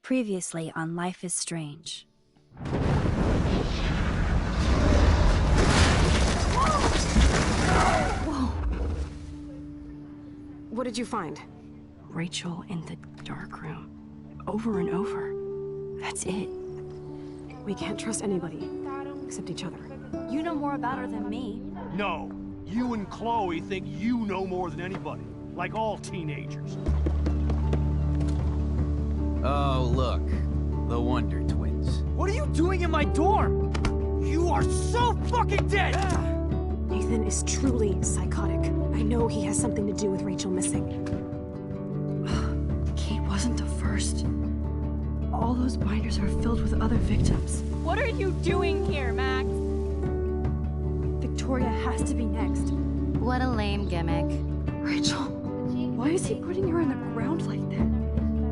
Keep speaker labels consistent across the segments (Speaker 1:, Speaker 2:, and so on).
Speaker 1: Previously on Life is Strange.
Speaker 2: Whoa! What did you find?
Speaker 3: Rachel in the dark room. Over and over. That's it.
Speaker 2: We can't trust anybody, except each other.
Speaker 1: You know more about her than me.
Speaker 4: No. You and Chloe think you know more than anybody. Like all teenagers.
Speaker 5: Oh, look. The Wonder Twins.
Speaker 6: What are you doing in my dorm? You are so fucking dead!
Speaker 2: Nathan is truly psychotic. I know he has something to do with Rachel missing.
Speaker 3: Kate wasn't the first. All those binders are filled with other victims.
Speaker 7: What are you doing here, Max?
Speaker 3: Victoria has to be next.
Speaker 1: What a lame gimmick.
Speaker 3: Rachel, why is he putting her in the ground like that?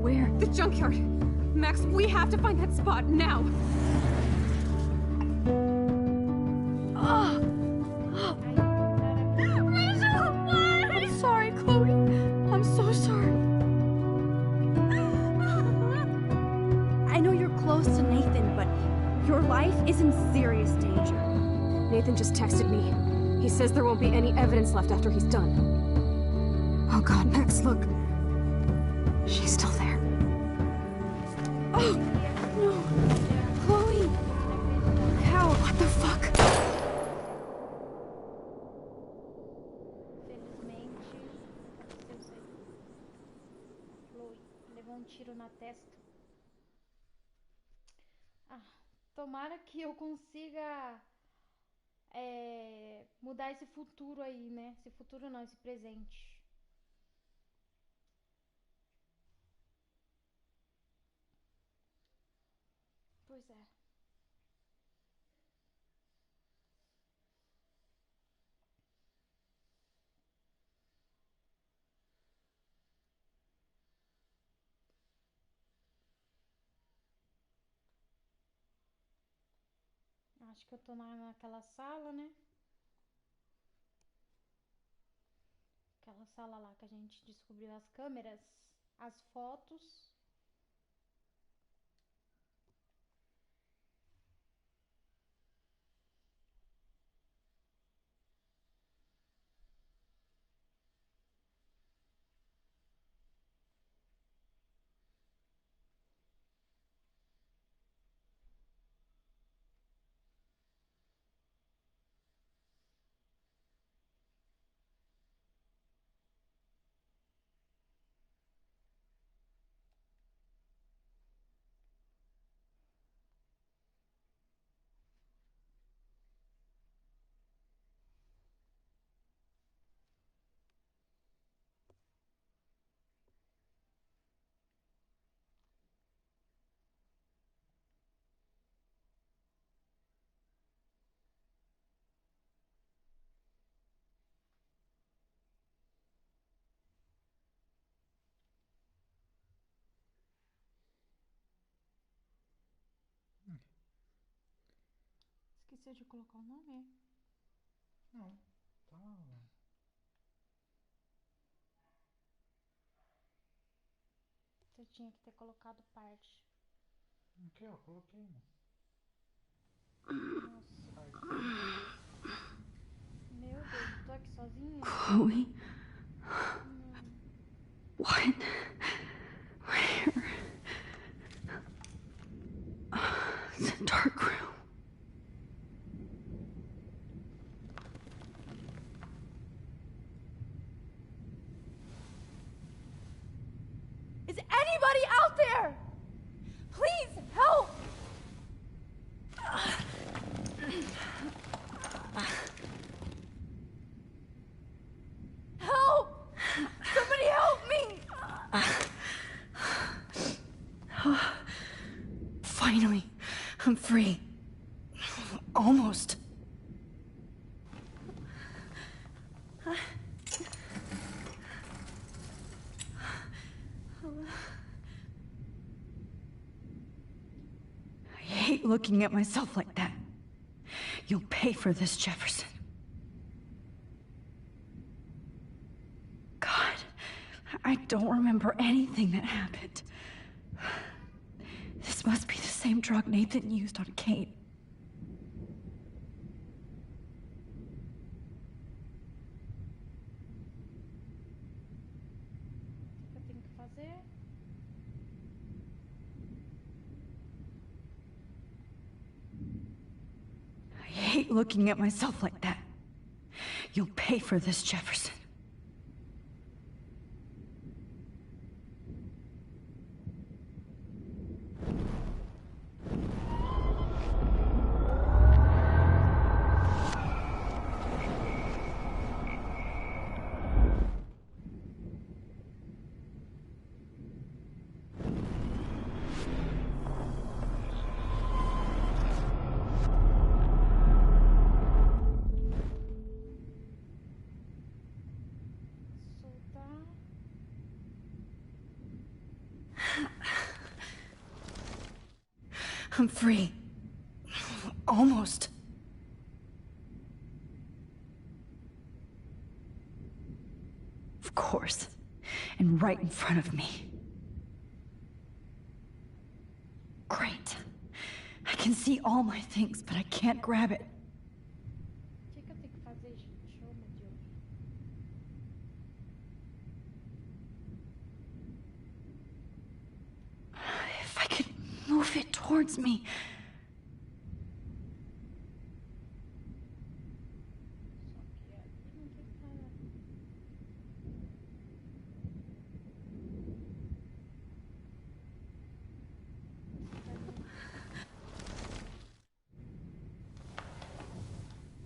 Speaker 3: Where?
Speaker 2: The junkyard! Max, we have to find that spot now!
Speaker 3: Rachel, what? I'm sorry, Chloe. I'm so sorry. I know you're close to Nathan, but your life is in serious danger.
Speaker 2: Nathan just texted me. He says there won't be any evidence left after he's done. Oh God, Max, look. She's still there. Oh, no. Chloe! How? What the fuck?
Speaker 8: Felizmente, Chloe levou tiro na testa. Ah, tomara que eu consiga mudar esse futuro aí, né? Esse futuro não, esse presente. Pois é. Acho que eu tô naquela sala, né? Aquela sala lá que a gente descobriu as câmeras, as fotos. Esqueci de colocar o nome?
Speaker 6: Não, tá.
Speaker 8: Você tinha que ter colocado parte.
Speaker 6: Aqui, ó, coloquei.
Speaker 8: Nossa. Meu Deus, tô aqui sozinha?
Speaker 3: Chloe? What? Where? It's a dark room.
Speaker 7: Is anybody out there? Please, help! Help! Somebody help me!
Speaker 3: Finally, I'm free. Almost. I hate looking at myself like that. You'll pay for this, Jefferson. God, I
Speaker 9: don't remember anything that happened. This must be the same drug Nathan used on Kate.
Speaker 8: O que eu tenho que fazer?
Speaker 9: I hate looking at myself like that. You'll pay for this, Jefferson.
Speaker 8: Soltar.
Speaker 9: I'm free. Almost. Of course. And right in front of me. Great. I can see all my things, but I can't grab it.
Speaker 8: O que eu tenho que fazer, gente? Oh, meu Deus.
Speaker 9: If I could move it towards me.
Speaker 8: Só que aqui não tem nada.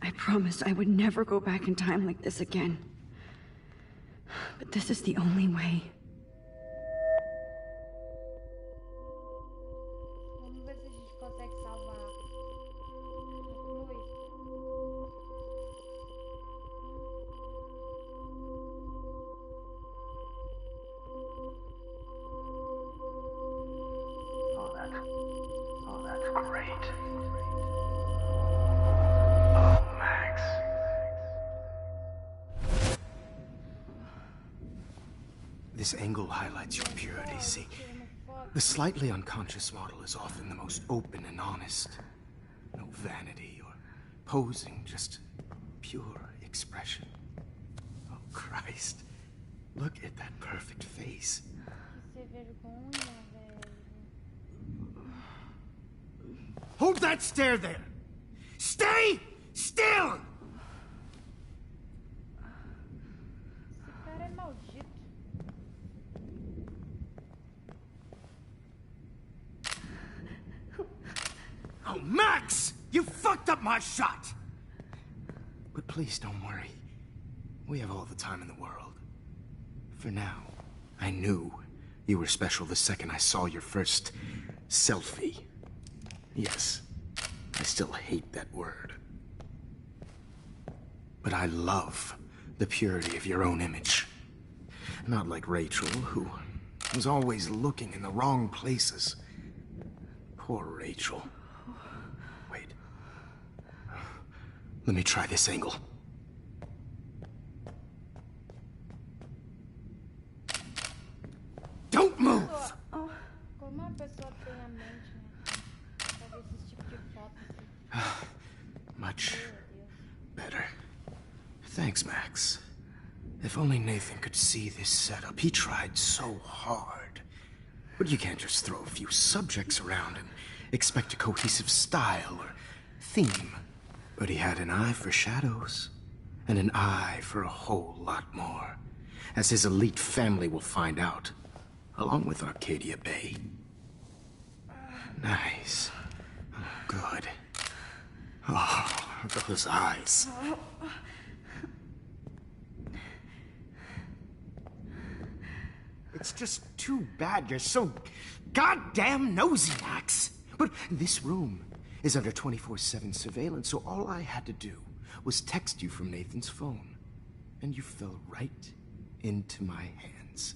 Speaker 9: I promised I would never go back in time like this again. But this is the only way.
Speaker 8: Vamos ver se a gente consegue salvar a Chloe.
Speaker 4: Oh, that's great. Oh, Max. This angle highlights your purity, see? The slightly unconscious model is often the most open and honest. No vanity or posing, just pure expression. Oh, Christ. Look at that perfect face.
Speaker 8: Que ser vergonha, velho.
Speaker 4: Hold that stare there! Stay still!
Speaker 8: Esse cara é maldito.
Speaker 4: Oh, Max! You fucked up my shot! But please don't worry. We have all the time in the world. For now, I knew you were special the second I saw your first selfie. Yes, I still hate that word. But I love the purity of your own image. Not like Rachel, who was always looking in the wrong places. Poor Rachel. Wait. Let me try this angle. Don't move!
Speaker 8: Como uma pessoa tem a mente, né? Pra ver esse tipo de foto assim.
Speaker 4: Much
Speaker 8: Meu Deus.
Speaker 4: better. Thanks, Max. If only Nathan could see this setup. He tried so hard. But you can't just throw a few subjects around and expect a cohesive style or theme. But he had an eye for shadows, and an eye for a whole lot more, as his elite family will find out, along with Arcadia Bay. Nice. Oh, good. Oh, those eyes. It's just too bad you're so goddamn nosy, Max. But this room is under 24/7 surveillance, so all I had to do was text you from Nathan's phone. And you fell right into my hands.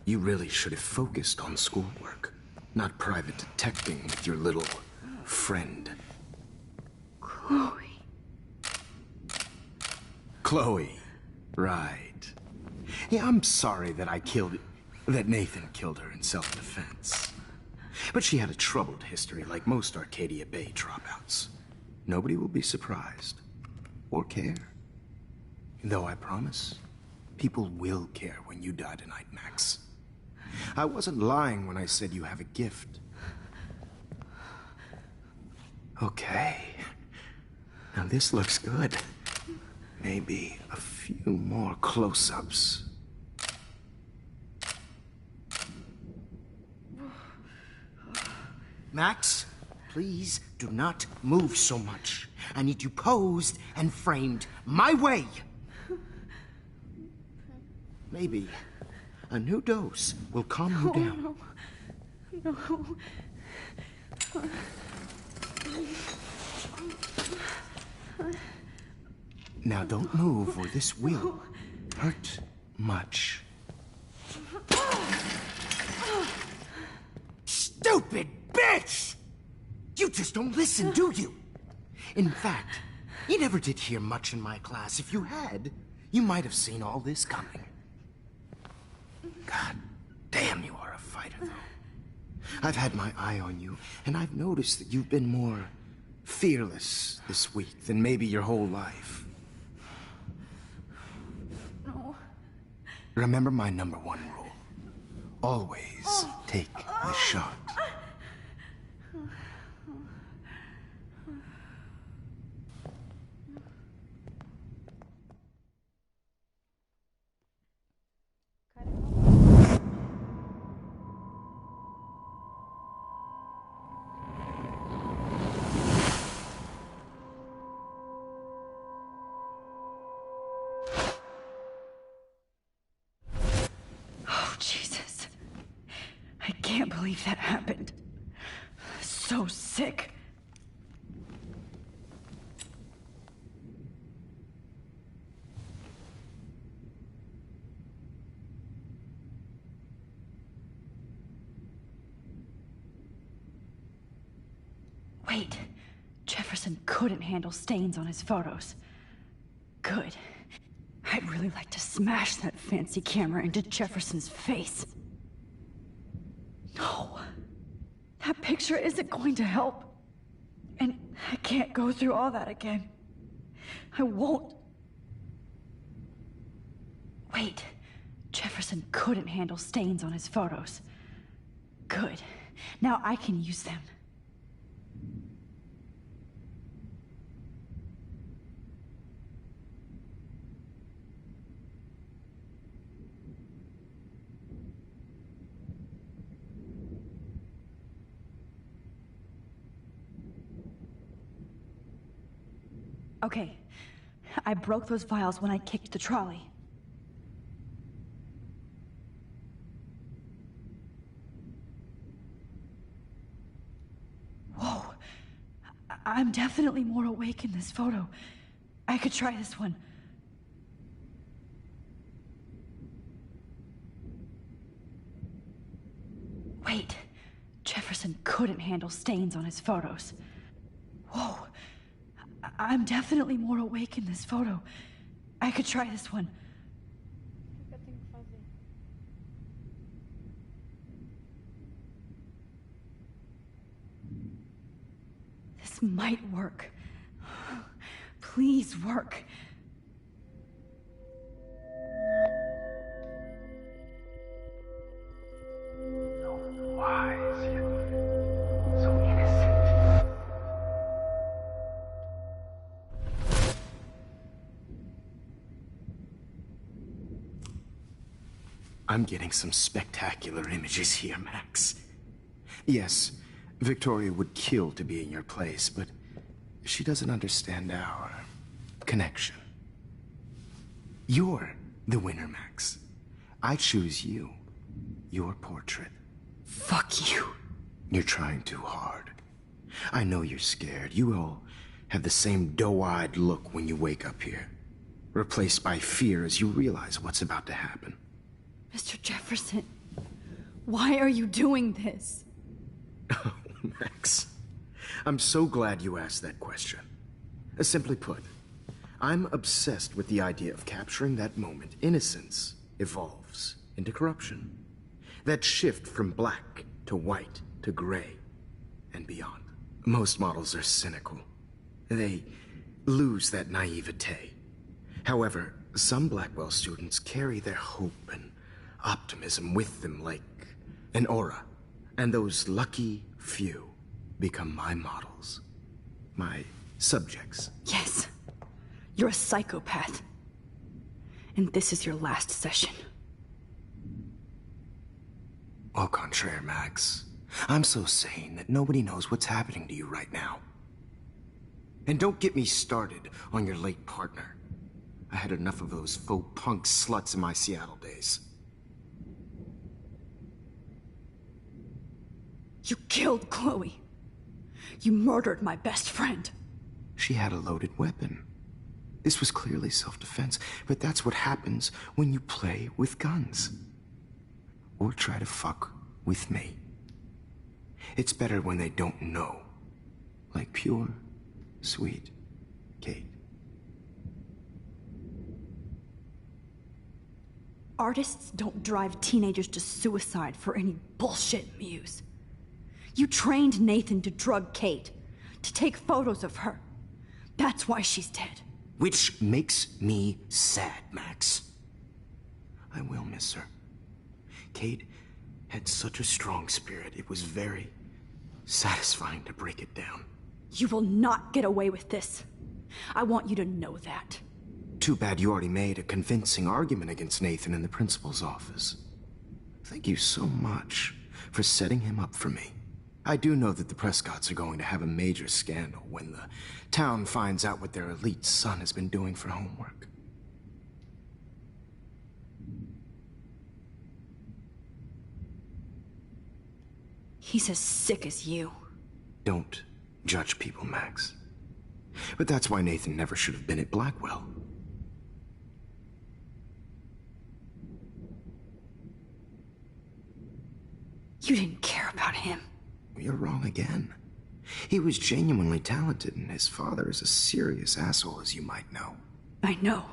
Speaker 4: You really should have focused on schoolwork, not private detecting with your little friend.
Speaker 9: Chloe.
Speaker 4: Chloe. Right. Yeah, I'm sorry that that Nathan killed her in self-defense. But she had a troubled history like most Arcadia Bay dropouts. Nobody will be surprised. Or care. Though I promise, people will care when you die tonight, Max. I wasn't lying when I said you have a gift. Okay. Now this looks good. Maybe a few more close-ups. Max, please do not move so much. I need you posed and framed my way. Maybe a new dose will calm you down.
Speaker 9: No.
Speaker 4: Now don't move or this will hurt much. Stupid bitch! You just don't listen, do you? In fact, you never did hear much in my class. If you had, you might have seen all this coming. God damn, you are a fighter, though. I've had my eye on you, and I've noticed that you've been more fearless this week than maybe your whole life.
Speaker 9: No.
Speaker 4: Remember my #1 rule. Always take the shot.
Speaker 9: Jesus. I can't believe that happened. So sick. Wait. Jefferson couldn't handle stains on his photos. Good. I'd really like to smash that fancy camera into Jefferson's face. No. That picture isn't going to help. And I can't go through all that again. I won't. Wait. Jefferson couldn't handle stains on his photos. Good. Now I can use them. Okay, I broke those vials when I kicked the trolley. Whoa, I'm definitely more awake in this photo. I could try this one. Wait, Jefferson couldn't handle stains on his photos. Whoa. I'm definitely more awake in this photo. I could try this one.
Speaker 8: O que eu tenho que fazer?
Speaker 9: This might work. Please work.
Speaker 4: So wise, so innocent. I'm getting some spectacular images here, Max. Yes, Victoria would kill to be in your place, but she doesn't understand our connection. You're the winner, Max. I choose you. Your portrait.
Speaker 9: Fuck you.
Speaker 4: You're trying too hard. I know you're scared. You all have the same doe-eyed look when you wake up here, replaced by fear as you realize what's about to happen.
Speaker 9: Mr. Jefferson, why are you doing this?
Speaker 4: Oh, Max. I'm so glad you asked that question. Simply put, I'm obsessed with the idea of capturing that moment, innocence, evolves into corruption. That shift from black to white to gray and beyond. Most models are cynical. They lose that naivete. However, some Blackwell students carry their hope and optimism with them like an aura. And those lucky few become my models. My subjects.
Speaker 9: Yes. You're a psychopath. And this is your last session.
Speaker 4: Au contraire, Max. I'm so sane that nobody knows what's happening to you right now. And don't get me started on your late partner. I had enough of those faux punk sluts in my Seattle days.
Speaker 9: You killed Chloe. You murdered my best friend.
Speaker 4: She had a loaded weapon. This was clearly self-defense, but that's what happens when you play with guns. Or try to fuck with me. It's better when they don't know. Like pure, sweet Kate.
Speaker 9: Artists don't drive teenagers to suicide for any bullshit muse. You trained Nathan to drug Kate, to take photos of her. That's why she's dead.
Speaker 4: Which makes me sad, Max. I will miss her. Kate had such a strong spirit, it was very satisfying to break it down.
Speaker 9: You will not get away with this. I want you to know that.
Speaker 4: Too bad you already made a convincing argument against Nathan in the principal's office. Thank you so much for setting him up for me. I do know that the Prescotts are going to have a major scandal when the town finds out what their elite son has been doing for homework.
Speaker 9: He's as sick as you.
Speaker 4: Don't judge people, Max. But that's why Nathan never should have been at Blackwell.
Speaker 9: You didn't care about him.
Speaker 4: You're wrong again. He was genuinely talented, and his father is a serious asshole, as you might know.
Speaker 9: I know.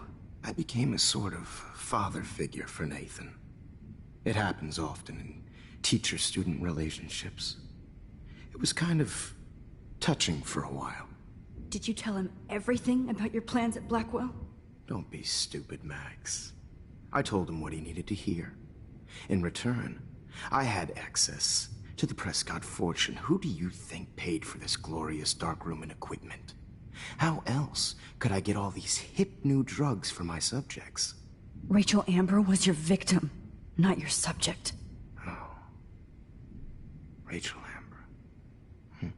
Speaker 4: I became a sort of father figure for Nathan. It happens often in teacher-student relationships. It was kind of touching for a while.
Speaker 9: Did you tell him everything about your plans at Blackwell?
Speaker 4: Don't be stupid, Max. I told him what he needed to hear. In return, I had access to the Prescott fortune. Who do you think paid for this glorious darkroom and equipment? How else could I get all these hip new drugs for my subjects?
Speaker 9: Rachel Amber was your victim, not your subject.
Speaker 4: Oh. Rachel Amber.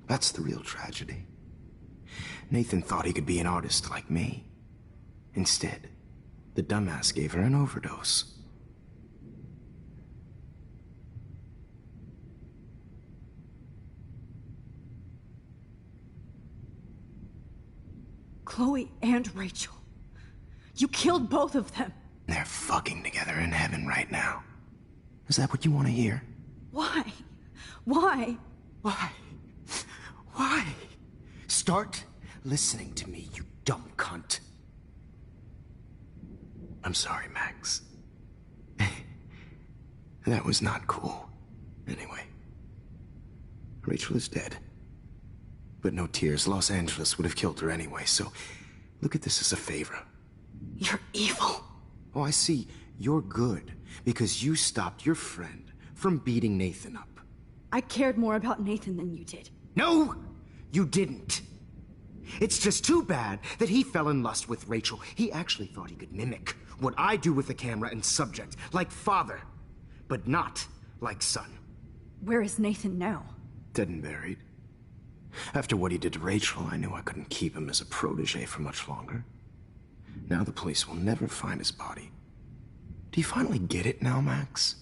Speaker 4: That's the real tragedy. Nathan thought he could be an artist like me. Instead, the dumbass gave her an overdose.
Speaker 9: Chloe and Rachel. You killed both of them.
Speaker 4: They're fucking together in heaven right now. Is that what you want to hear?
Speaker 9: Why? Why?
Speaker 4: Why? Why? Start listening to me, you dumb cunt. I'm sorry, Max. That was not cool. Anyway, Rachel is dead. But no tears. Los Angeles would have killed her anyway, so look at this as a favor.
Speaker 9: You're evil.
Speaker 4: Oh, I see. You're good because you stopped your friend from beating Nathan up.
Speaker 9: I cared more about Nathan than you did.
Speaker 4: No, you didn't. It's just too bad that he fell in lust with Rachel. He actually thought he could mimic what I do with the camera and subject, like father, but not like son.
Speaker 9: Where is Nathan now?
Speaker 4: Dead and buried. After what he did to Rachel, I knew I couldn't keep him as a protege for much longer. Now the police will never find his body. Do you finally get it now, Max?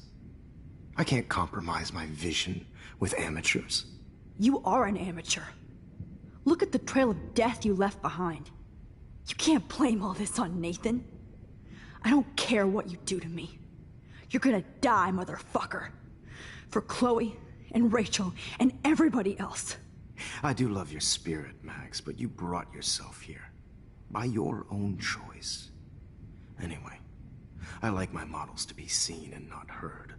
Speaker 4: I can't compromise my vision with amateurs.
Speaker 9: You are an amateur. Look at the trail of death you left behind. You can't blame all this on Nathan. I don't care what you do to me. You're gonna die, motherfucker. For Chloe and Rachel and everybody else.
Speaker 4: I do love your spirit, Max, but you brought yourself here. By your own choice. Anyway, I like my models to be seen and not heard.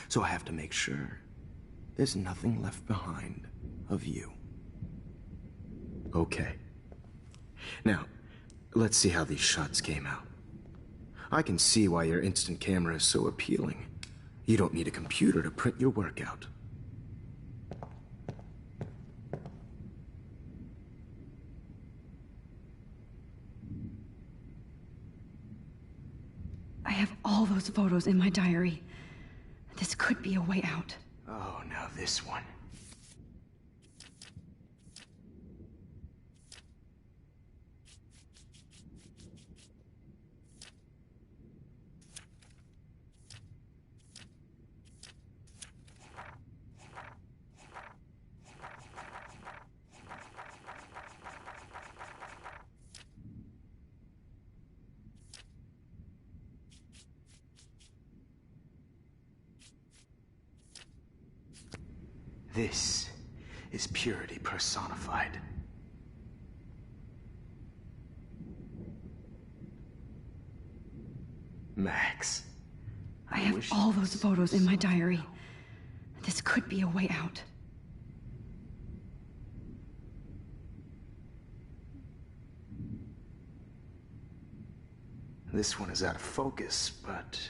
Speaker 4: So I have to make sure there's nothing left behind of you. Okay. Now, let's see how these shots came out. I can see why your instant camera is so appealing. You don't need a computer to print your work out.
Speaker 9: I have all those photos in my diary. This could be a way out.
Speaker 4: Oh, now this one. This is purity personified. Max.
Speaker 9: I have all those photos in my diary. This could be a way out.
Speaker 4: This one is out of focus, but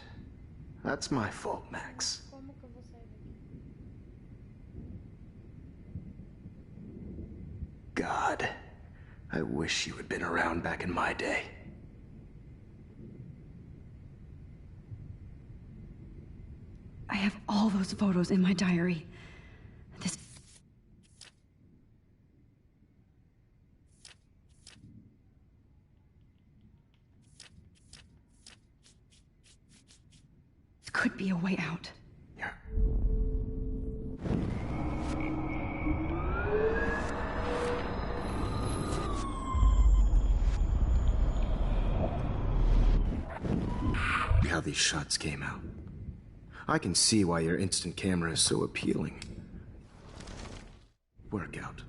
Speaker 4: that's my fault, Max.
Speaker 8: Como que eu vou sair daqui?
Speaker 4: God, I wish you had been around back in my day.
Speaker 9: I have all those photos in my diary. This could be a way out.
Speaker 4: Yeah. How these shots came out. I can see why your instant camera is so appealing. Workout.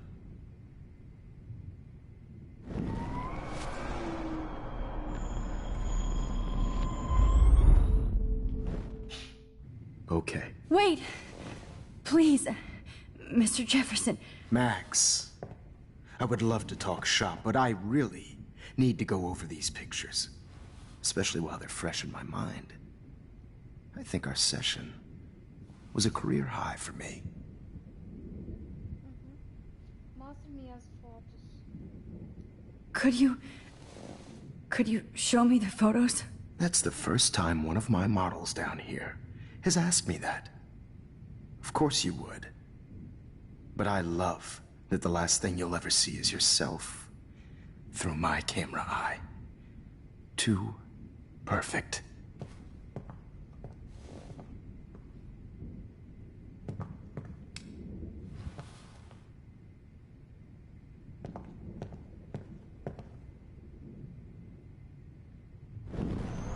Speaker 4: Okay.
Speaker 9: Wait! Please, Mr. Jefferson.
Speaker 4: Max, I would love to talk shop, but I really need to go over these pictures. Especially while they're fresh in my mind. I think our session was a career high for me.
Speaker 8: Mostre-me as fotos.
Speaker 9: Could you show me the photos?
Speaker 4: That's the first time one of my models down here has asked me that. Of course you would. But I love that the last thing you'll ever see is yourself through my camera eye. Too perfect.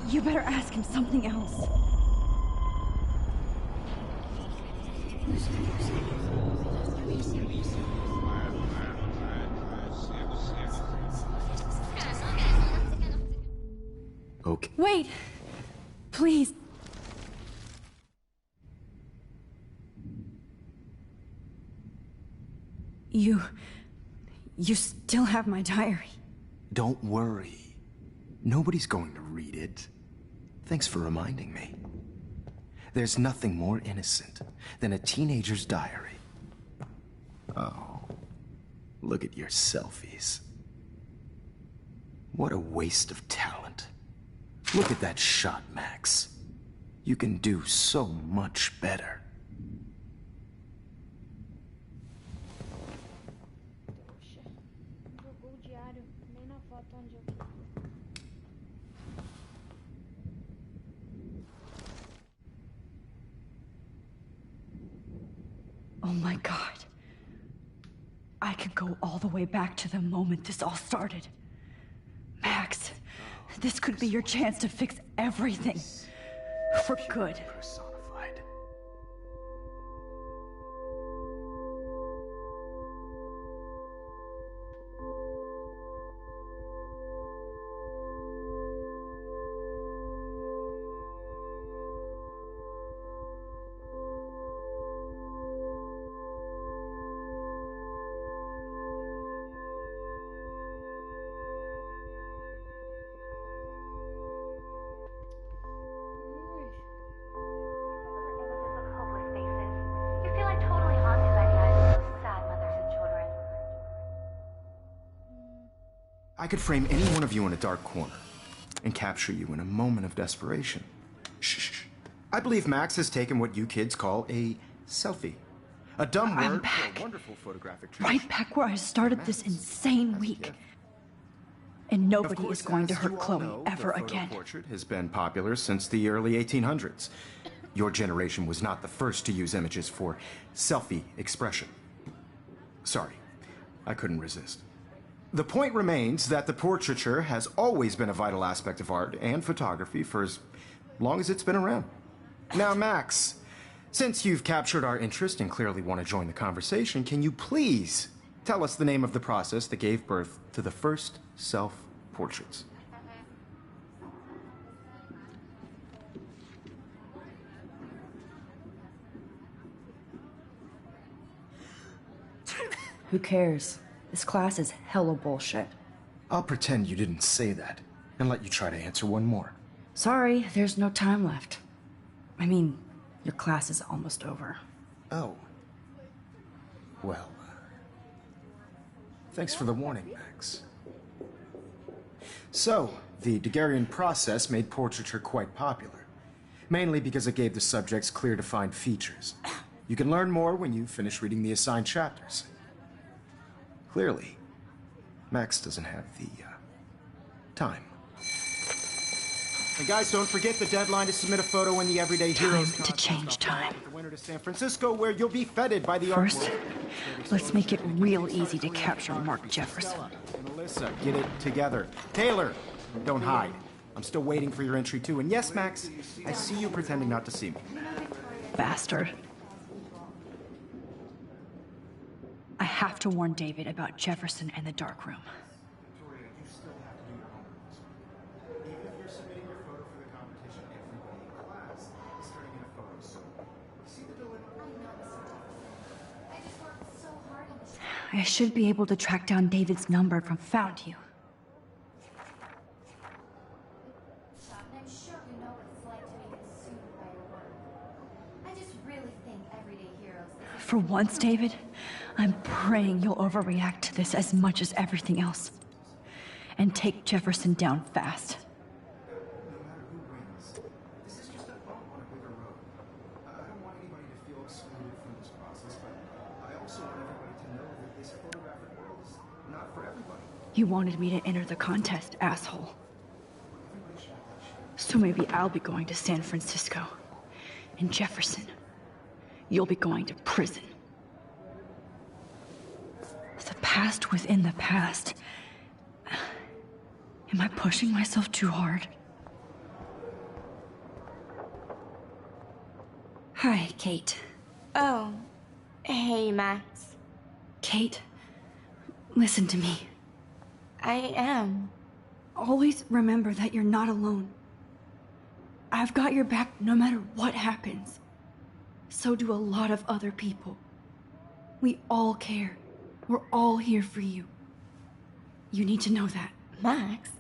Speaker 9: You better ask him something else.
Speaker 4: Okay.
Speaker 9: Wait! Please. You still have my diary.
Speaker 4: Don't worry. Nobody's going to read it. Thanks for reminding me. There's nothing more innocent than a teenager's diary. Oh, look at your selfies. What a waste of talent. Look at that shot, Max. You can do so much better.
Speaker 8: Poxa, jogou o diário bem na foto onde eu vi.
Speaker 9: Oh my God. I could go all the way back to the moment this all started. Max, this could be your chance to fix everything. For good.
Speaker 4: Personified. I could frame any one of you in a dark corner and capture you in a moment of desperation. Shh. I believe Max has taken what you kids call a selfie. A dumb word for a wonderful photographic tradition.
Speaker 9: Right back where I started this insane week. And nobody is going to hurt Chloe ever again.
Speaker 4: The portrait has been popular since the early 1800s. Your generation was not the first to use images for selfie expression. Sorry, I couldn't resist. The point remains that the portraiture has always been a vital aspect of art and photography for as long as it's been around. Now, Max, since you've captured our interest and clearly want to join the conversation, can you please tell us the name of the process that gave birth to the first self-portraits?
Speaker 9: Who cares? This class is hella bullshit.
Speaker 4: I'll pretend you didn't say that and let you try to answer one more.
Speaker 9: Sorry, there's no time left. I mean, your class is almost over.
Speaker 4: Oh. Well, thanks for the warning, Max. So, the Daguerrean process made portraiture quite popular, mainly because it gave the subjects clear, defined features. You can learn more when you finish reading the assigned chapters. Clearly, Max doesn't have the time. And guys, don't forget the deadline to submit a photo in the Everyday Heroes
Speaker 9: Time to change time.
Speaker 4: The winter to San Francisco, where you'll be feted by the
Speaker 9: First,
Speaker 4: art world.
Speaker 9: let's make it real easy to capture Mark Jefferson.
Speaker 4: And Alyssa, get it together. Taylor, don't hide. I'm still waiting for your entry too. And yes, Max, I see you pretending not to see me.
Speaker 9: Bastard. I have to warn David about Jefferson and the dark room.
Speaker 4: Victoria, you still have to do your homework. Even if you're submitting your photo for the competition, everybody in class is turning in a photo, so see the dilemma?
Speaker 7: I just worked so hard on this.
Speaker 9: I should be able to track down David's number from Found You.
Speaker 7: And I'm sure you know what it's like to be consumed by your work. I just really think Everyday Heroes is
Speaker 9: For once, David, I'm praying you'll overreact to this as much as everything else. And take Jefferson down fast.
Speaker 4: No matter who wins, this is just a bump on a bigger road. I don't want anybody to feel excluded from this process, but I also want everybody to know that this photographic world is not for everybody.
Speaker 9: You wanted me to enter the contest, asshole. So maybe I'll be going to San Francisco. And Jefferson, you'll be going to prison. The past within the past. Am I pushing myself too hard? Hi, Kate.
Speaker 7: Oh, hey, Max.
Speaker 9: Kate, listen to me.
Speaker 7: I am.
Speaker 9: Always remember that you're not alone. I've got your back no matter what happens. So do a lot of other people. We all care. We're all here for you. You need to know that.
Speaker 7: Max,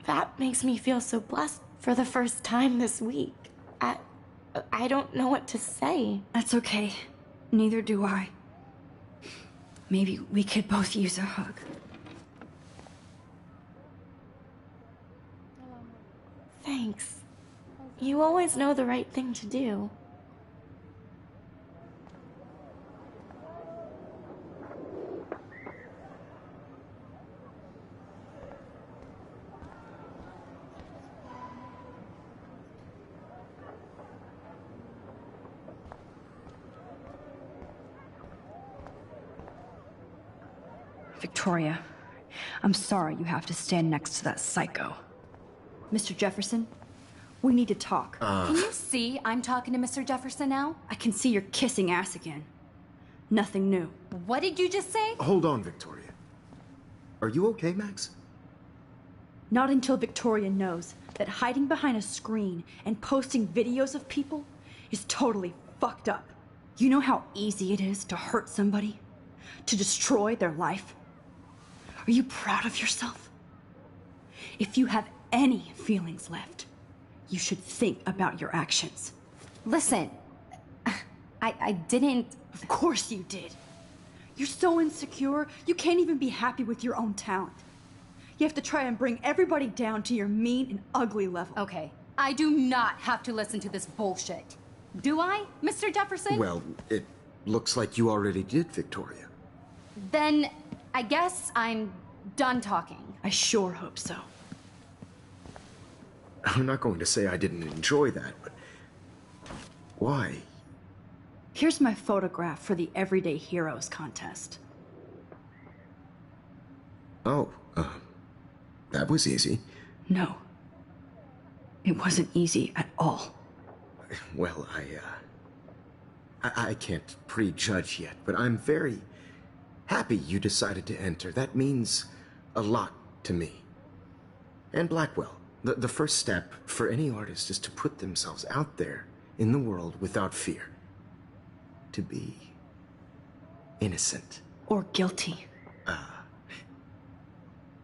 Speaker 7: that makes me feel so blessed for the first time this week. I don't know what to say.
Speaker 9: That's okay. Neither do I. Maybe we could both use a hug.
Speaker 7: Thanks. You always know the right thing to do.
Speaker 9: Victoria, I'm sorry you have to stand next to that psycho. Mr. Jefferson, we need to talk.
Speaker 1: Can you see I'm talking to Mr. Jefferson now?
Speaker 9: I can see you're kissing ass again. Nothing new.
Speaker 1: What did you just say?
Speaker 4: Hold on, Victoria. Are you okay, Max?
Speaker 9: Not until Victoria knows that hiding behind a screen and posting videos of people is totally fucked up. You know how easy it is to hurt somebody? To destroy their life? Are you proud of yourself? If you have any feelings left, you should think about your actions.
Speaker 1: Listen, I didn't...
Speaker 9: Of course you did. You're so insecure, you can't even be happy with your own talent. You have to try and bring everybody down to your mean and ugly level.
Speaker 1: Okay, I do not have to listen to this bullshit. Do I, Mr. Jefferson?
Speaker 4: Well, it looks like you already did, Victoria.
Speaker 1: Then I guess I'm done talking.
Speaker 9: I sure hope so.
Speaker 4: I'm not going to say I didn't enjoy that, but why?
Speaker 9: Here's my photograph for the Everyday Heroes contest.
Speaker 4: Oh, that was easy.
Speaker 9: No. It wasn't easy at all.
Speaker 4: Well, I can't prejudge yet, but I'm very happy you decided to enter. That means a lot to me. And Blackwell. The first step for any artist is to put themselves out there in the world without fear. To be innocent.
Speaker 9: Or guilty.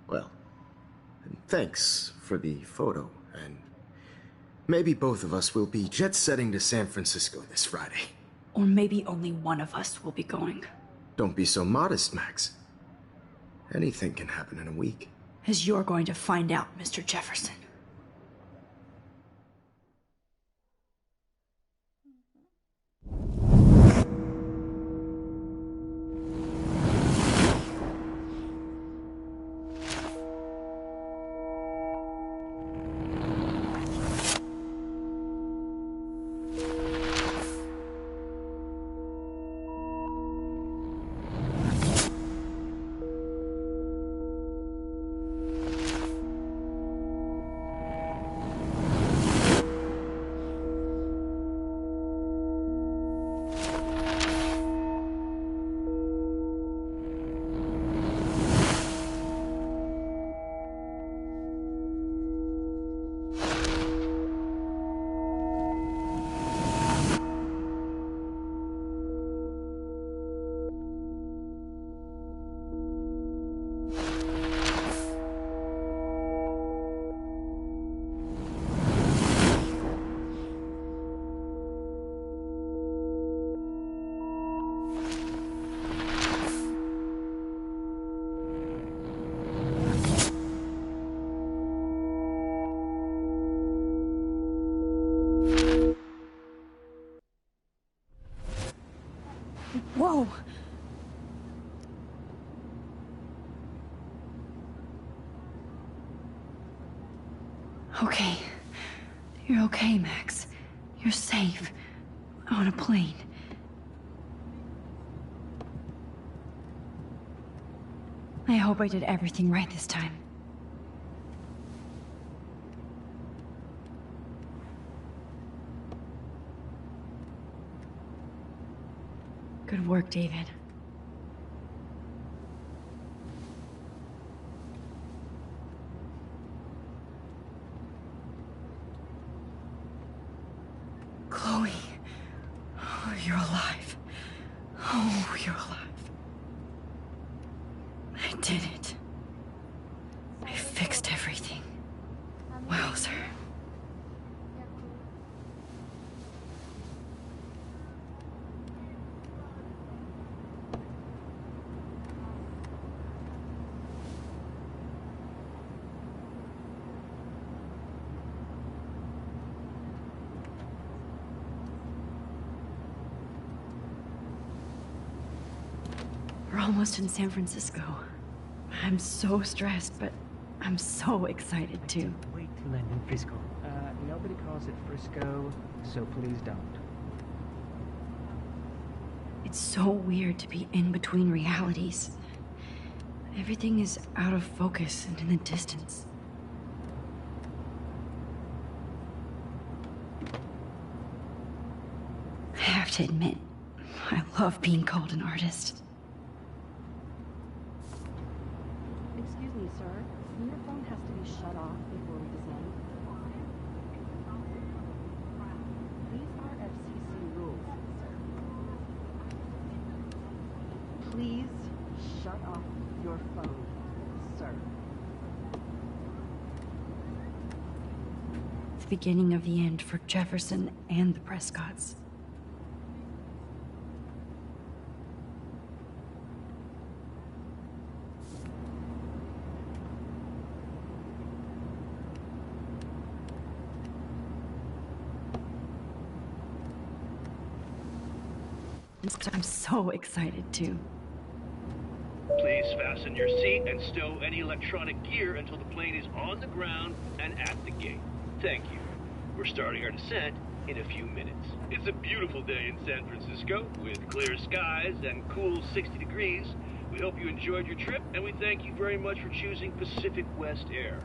Speaker 4: Well, thanks for the photo, and maybe both of us will be jet-setting to San Francisco this Friday.
Speaker 9: Or maybe only one of us will be going.
Speaker 4: Don't be so modest, Max. Anything can happen in a week.
Speaker 9: As you're going to find out, Mr. Jefferson. Whoa! Okay. You're okay, Max. You're safe. On a plane. I hope I did everything right this time. Good work, David. Chloe. Oh, you're alive. Oh, you're alive. I did it. I fixed everything. Wow, sir. We're almost in San Francisco. I'm so stressed, but I'm so excited too.
Speaker 10: Wait till I'm in Frisco. Nobody calls it Frisco, so please don't.
Speaker 9: It's so weird to be in between realities. Everything is out of focus and in the distance. I have to admit, I love being called an artist.
Speaker 11: Excuse me, sir. Your phone has to be shut off before we descend. These are FCC rules, sir. Please shut off your phone, sir.
Speaker 9: The beginning of the end for Jefferson and the Prescotts. I'm so excited too.
Speaker 12: Please fasten your seat and stow any electronic gear until the plane is on the ground and at the gate. Thank you. We're starting our descent in a few minutes. It's a beautiful day in San Francisco with clear skies and cool 60 degrees. We hope you enjoyed your trip, and we thank you very much for choosing Pacific West Air.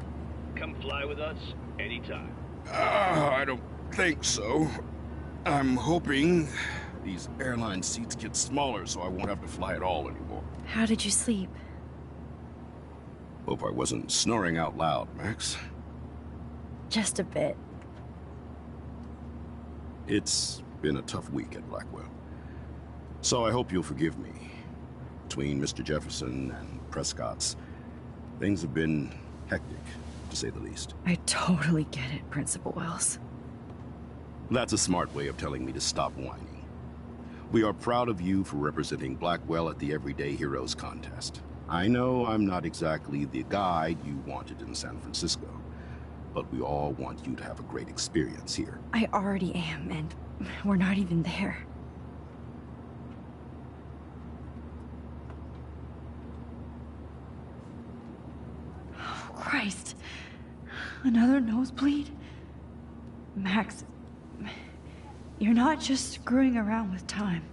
Speaker 12: Come fly with us anytime.
Speaker 13: I don't think so. I'm hoping these airline seats get smaller so I won't have to fly at all anymore.
Speaker 9: How did you sleep?
Speaker 13: Hope I wasn't snoring out loud, Max.
Speaker 9: Just a bit.
Speaker 13: It's been a tough week at Blackwell. So I hope you'll forgive me. Between Mr. Jefferson and Prescott's, things have been hectic, to say the least.
Speaker 9: I totally get it, Principal Wells.
Speaker 13: That's a smart way of telling me to stop whining. We are proud of you for representing Blackwell at the Everyday Heroes contest. I know I'm not exactly the guide you wanted in San Francisco, but we all want you to have a great experience here.
Speaker 9: I already am, and we're not even there. Oh, Christ. Another nosebleed? Max, you're not just screwing around with time.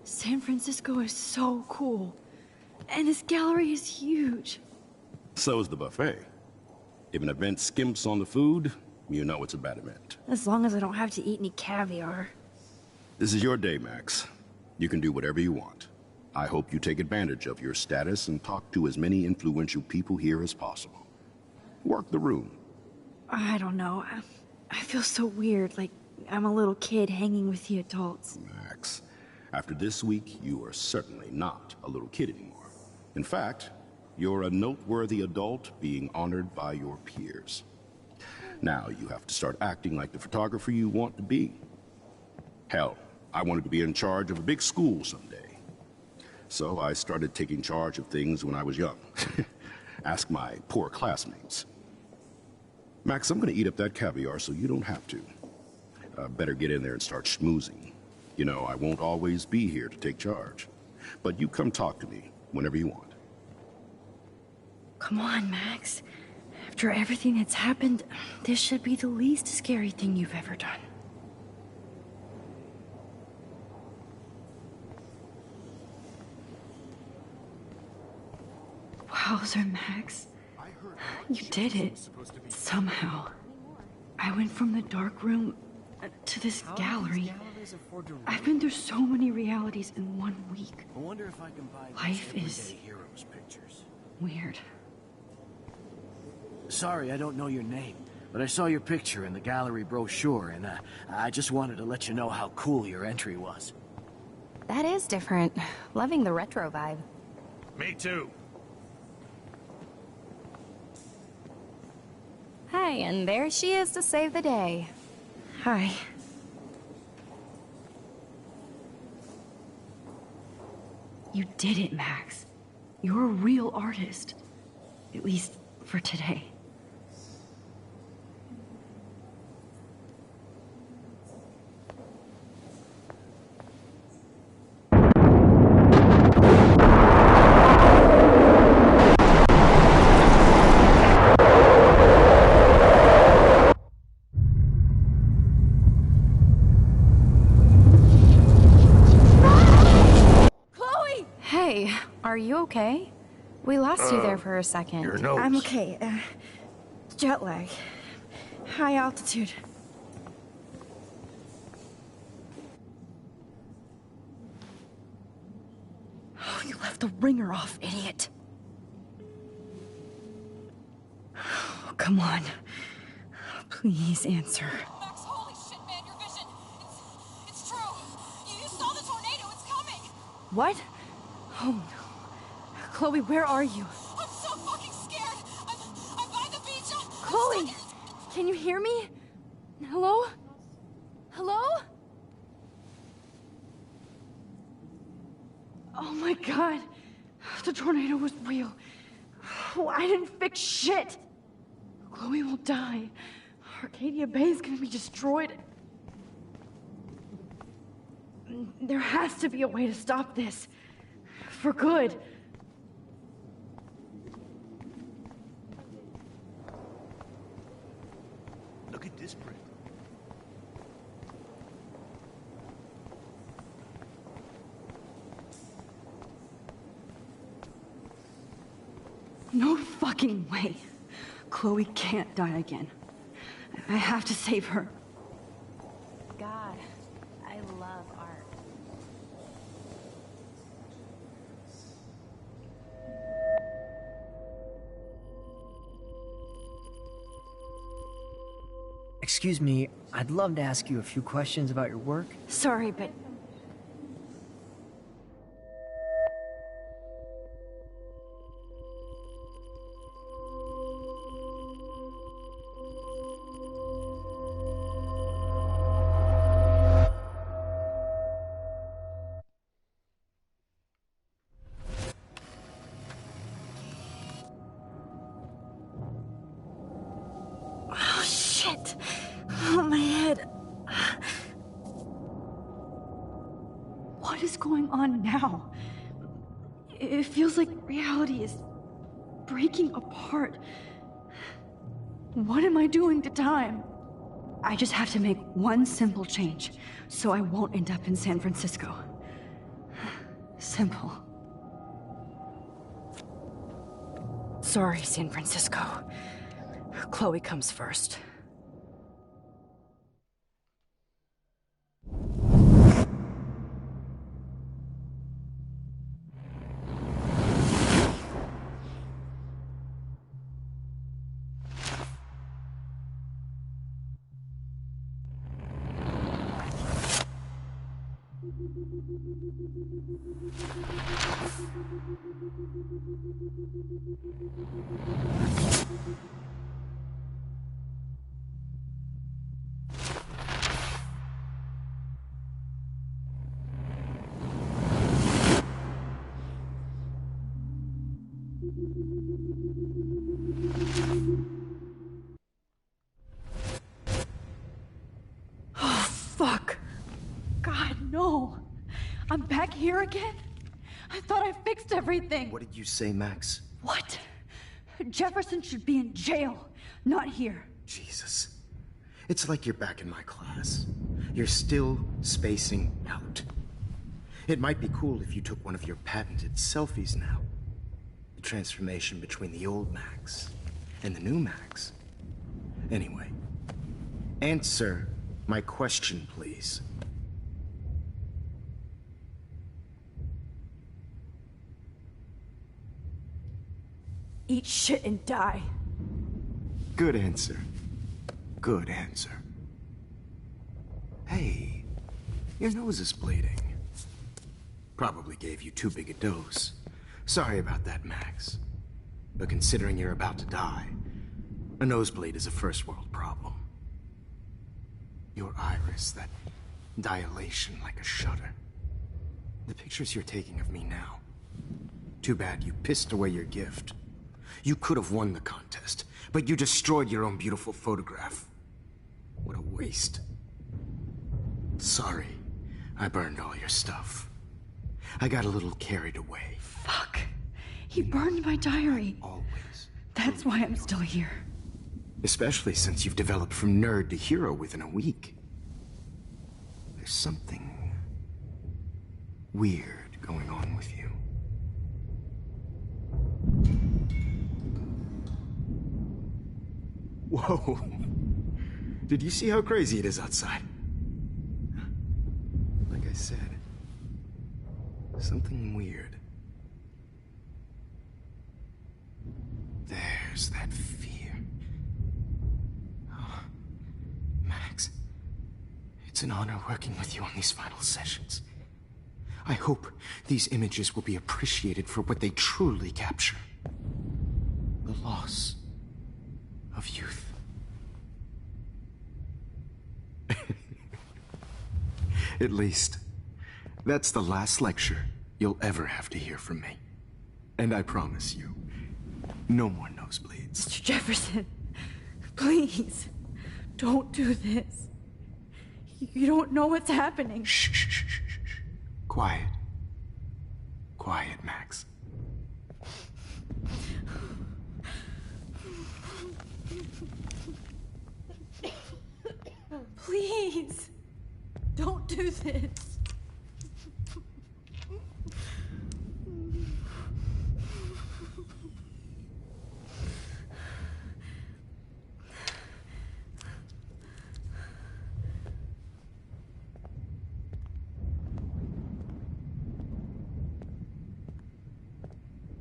Speaker 9: San Francisco is so cool. And this gallery is huge.
Speaker 13: So is the buffet. If an event skimps on the food, you know it's a bad event.
Speaker 9: As long as I don't have to eat any caviar.
Speaker 13: This is your day, Max. You can do whatever you want. I hope you take advantage of your status and talk to as many influential people here as possible. Work the room.
Speaker 9: I don't know. I feel so weird, like I'm a little kid hanging with the adults.
Speaker 13: Max, after this week, you are certainly not a little kid anymore. In fact, you're a noteworthy adult being honored by your peers. Now you have to start acting like the photographer you want to be. Hell, I wanted to be in charge of a big school someday. So I started taking charge of things when I was young. Ask my poor classmates. Max, I'm gonna eat up that caviar so you don't have to. Better get in there and start schmoozing. You know, I won't always be here to take charge. But you come talk to me whenever you want.
Speaker 9: Come on, Max. After everything that's happened, this should be the least scary thing you've ever done. Wowzer, Max. You did it. Somehow. I went from the dark room to this gallery. I've been through so many realities in 1 week.
Speaker 14: I wonder if I can buy
Speaker 9: Life is
Speaker 14: heroes pictures.
Speaker 9: Weird.
Speaker 14: Sorry, I don't know your name, but I saw your picture in the gallery brochure, and I just wanted to let you know how cool your entry was.
Speaker 15: That is different. Loving the retro vibe.
Speaker 12: Me too.
Speaker 15: Hey, and there she is to save the day.
Speaker 9: Hi. You did it, Max. You're a real artist. At least for today.
Speaker 15: Are you okay? We lost you there for a second.
Speaker 4: Your nose.
Speaker 9: I'm okay. Jet lag. High altitude. Oh, you left the ringer off, idiot. Oh, come on. Please answer.
Speaker 2: Max, holy shit, man, your vision. It's true. You saw the tornado. It's coming.
Speaker 9: What? Oh no. Chloe, where are you?
Speaker 2: I'm so fucking scared. I'm by the beach.
Speaker 9: Chloe! Can you hear me? Hello? Hello? Oh my god. The tornado was real. Oh, I didn't fix shit. Chloe will die. Arcadia Bay is gonna be destroyed. There has to be a way to stop this. For good.
Speaker 4: Look at this print.
Speaker 9: No fucking way. Chloe can't die again. I have to save her.
Speaker 15: God, I love art.
Speaker 10: Excuse me, I'd love to ask you a few questions about your work.
Speaker 9: Sorry, but... Oh, shit. Oh, my head. What is going on now? It feels like reality is breaking apart. What am I doing to time? I just have to make one simple change, so I won't end up in San Francisco. Simple. Sorry, San Francisco. Chloe comes first. Oh, fuck. God, no. I'm back here again? I thought I fixed everything.
Speaker 4: What did you say, Max?
Speaker 9: What? Jefferson should be in jail, not here.
Speaker 4: Jesus. It's like you're back in my class. You're still spacing out. It might be cool if you took one of your patented selfies now. The transformation between the old Max and the new Max. Anyway, answer my question, please.
Speaker 9: Eat shit and die.
Speaker 4: Good answer. Good answer. Hey, your nose is bleeding. Probably gave you too big a dose. Sorry about that, Max. But considering you're about to die, a nosebleed is a first world problem. Your iris, that dilation like a shutter. The pictures you're taking of me now. Too bad you pissed away your gift. You could have won the contest, but you destroyed your own beautiful photograph. What a waste. Sorry, I burned all your stuff. I got a little carried away.
Speaker 9: Fuck. He burned my diary.
Speaker 4: Always.
Speaker 9: That's why I'm still here.
Speaker 4: Especially since you've developed from nerd to hero within a week. There's something weird going on with you. Whoa. Did you see how crazy it is outside? Like I said, something weird. There's that fear. Oh, Max, it's an honor working with you on these final sessions. I hope these images will be appreciated for what they truly capture. The loss of youth. At least, that's the last lecture you'll ever have to hear from me. And I promise you, no more nosebleeds.
Speaker 9: Mr. Jefferson, please, don't do this. You don't know what's happening.
Speaker 4: Shh, shh, shh, shh, shh. Quiet. Quiet, Max.
Speaker 9: Please, don't do this.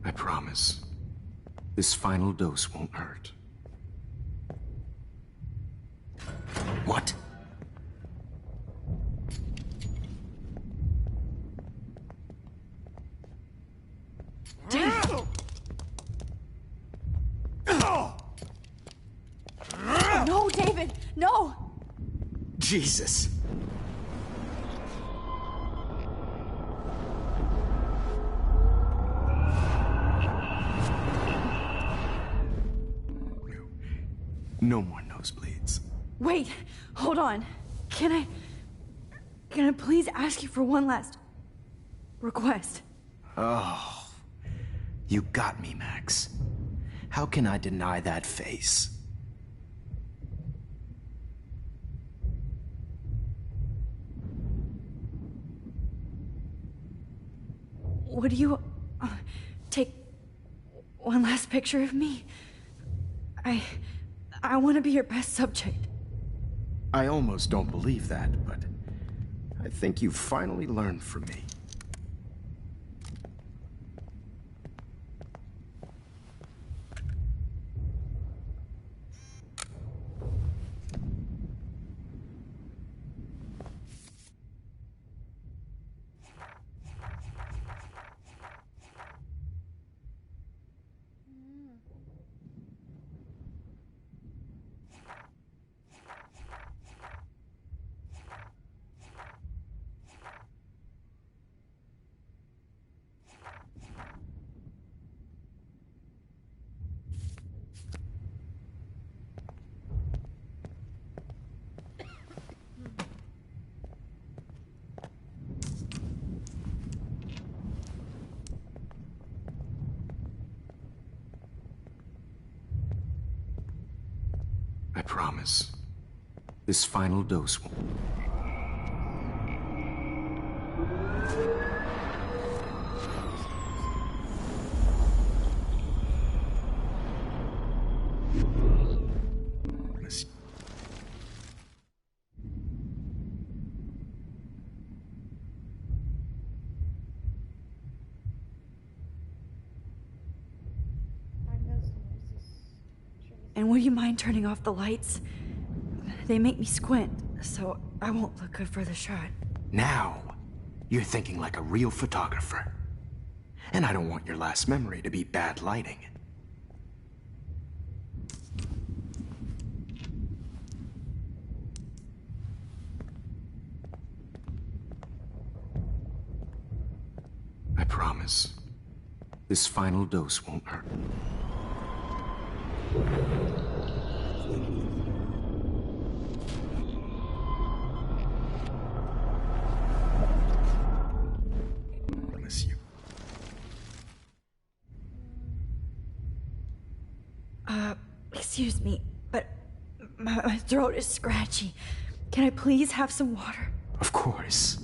Speaker 4: I promise, this final dose won't hurt. What?
Speaker 9: No, David, no!
Speaker 4: Jesus. No more nosebleeds.
Speaker 9: Wait, hold on. Can I please ask you for one last request?
Speaker 4: Oh, you got me, Max. How can I deny that face?
Speaker 9: Would you take one last picture of me? I want to be your best subject.
Speaker 4: I almost don't believe that, but I think you've finally learned from me. I promise, this final dose will...
Speaker 9: And will you mind turning off the lights? They make me squint, so I won't look good for the shot.
Speaker 4: Now, you're thinking like a real photographer. And I don't want your last memory to be bad lighting. I promise, this final dose won't hurt. Miss you.
Speaker 9: Excuse me, but my throat is scratchy. Can I please have some water?
Speaker 4: Of course.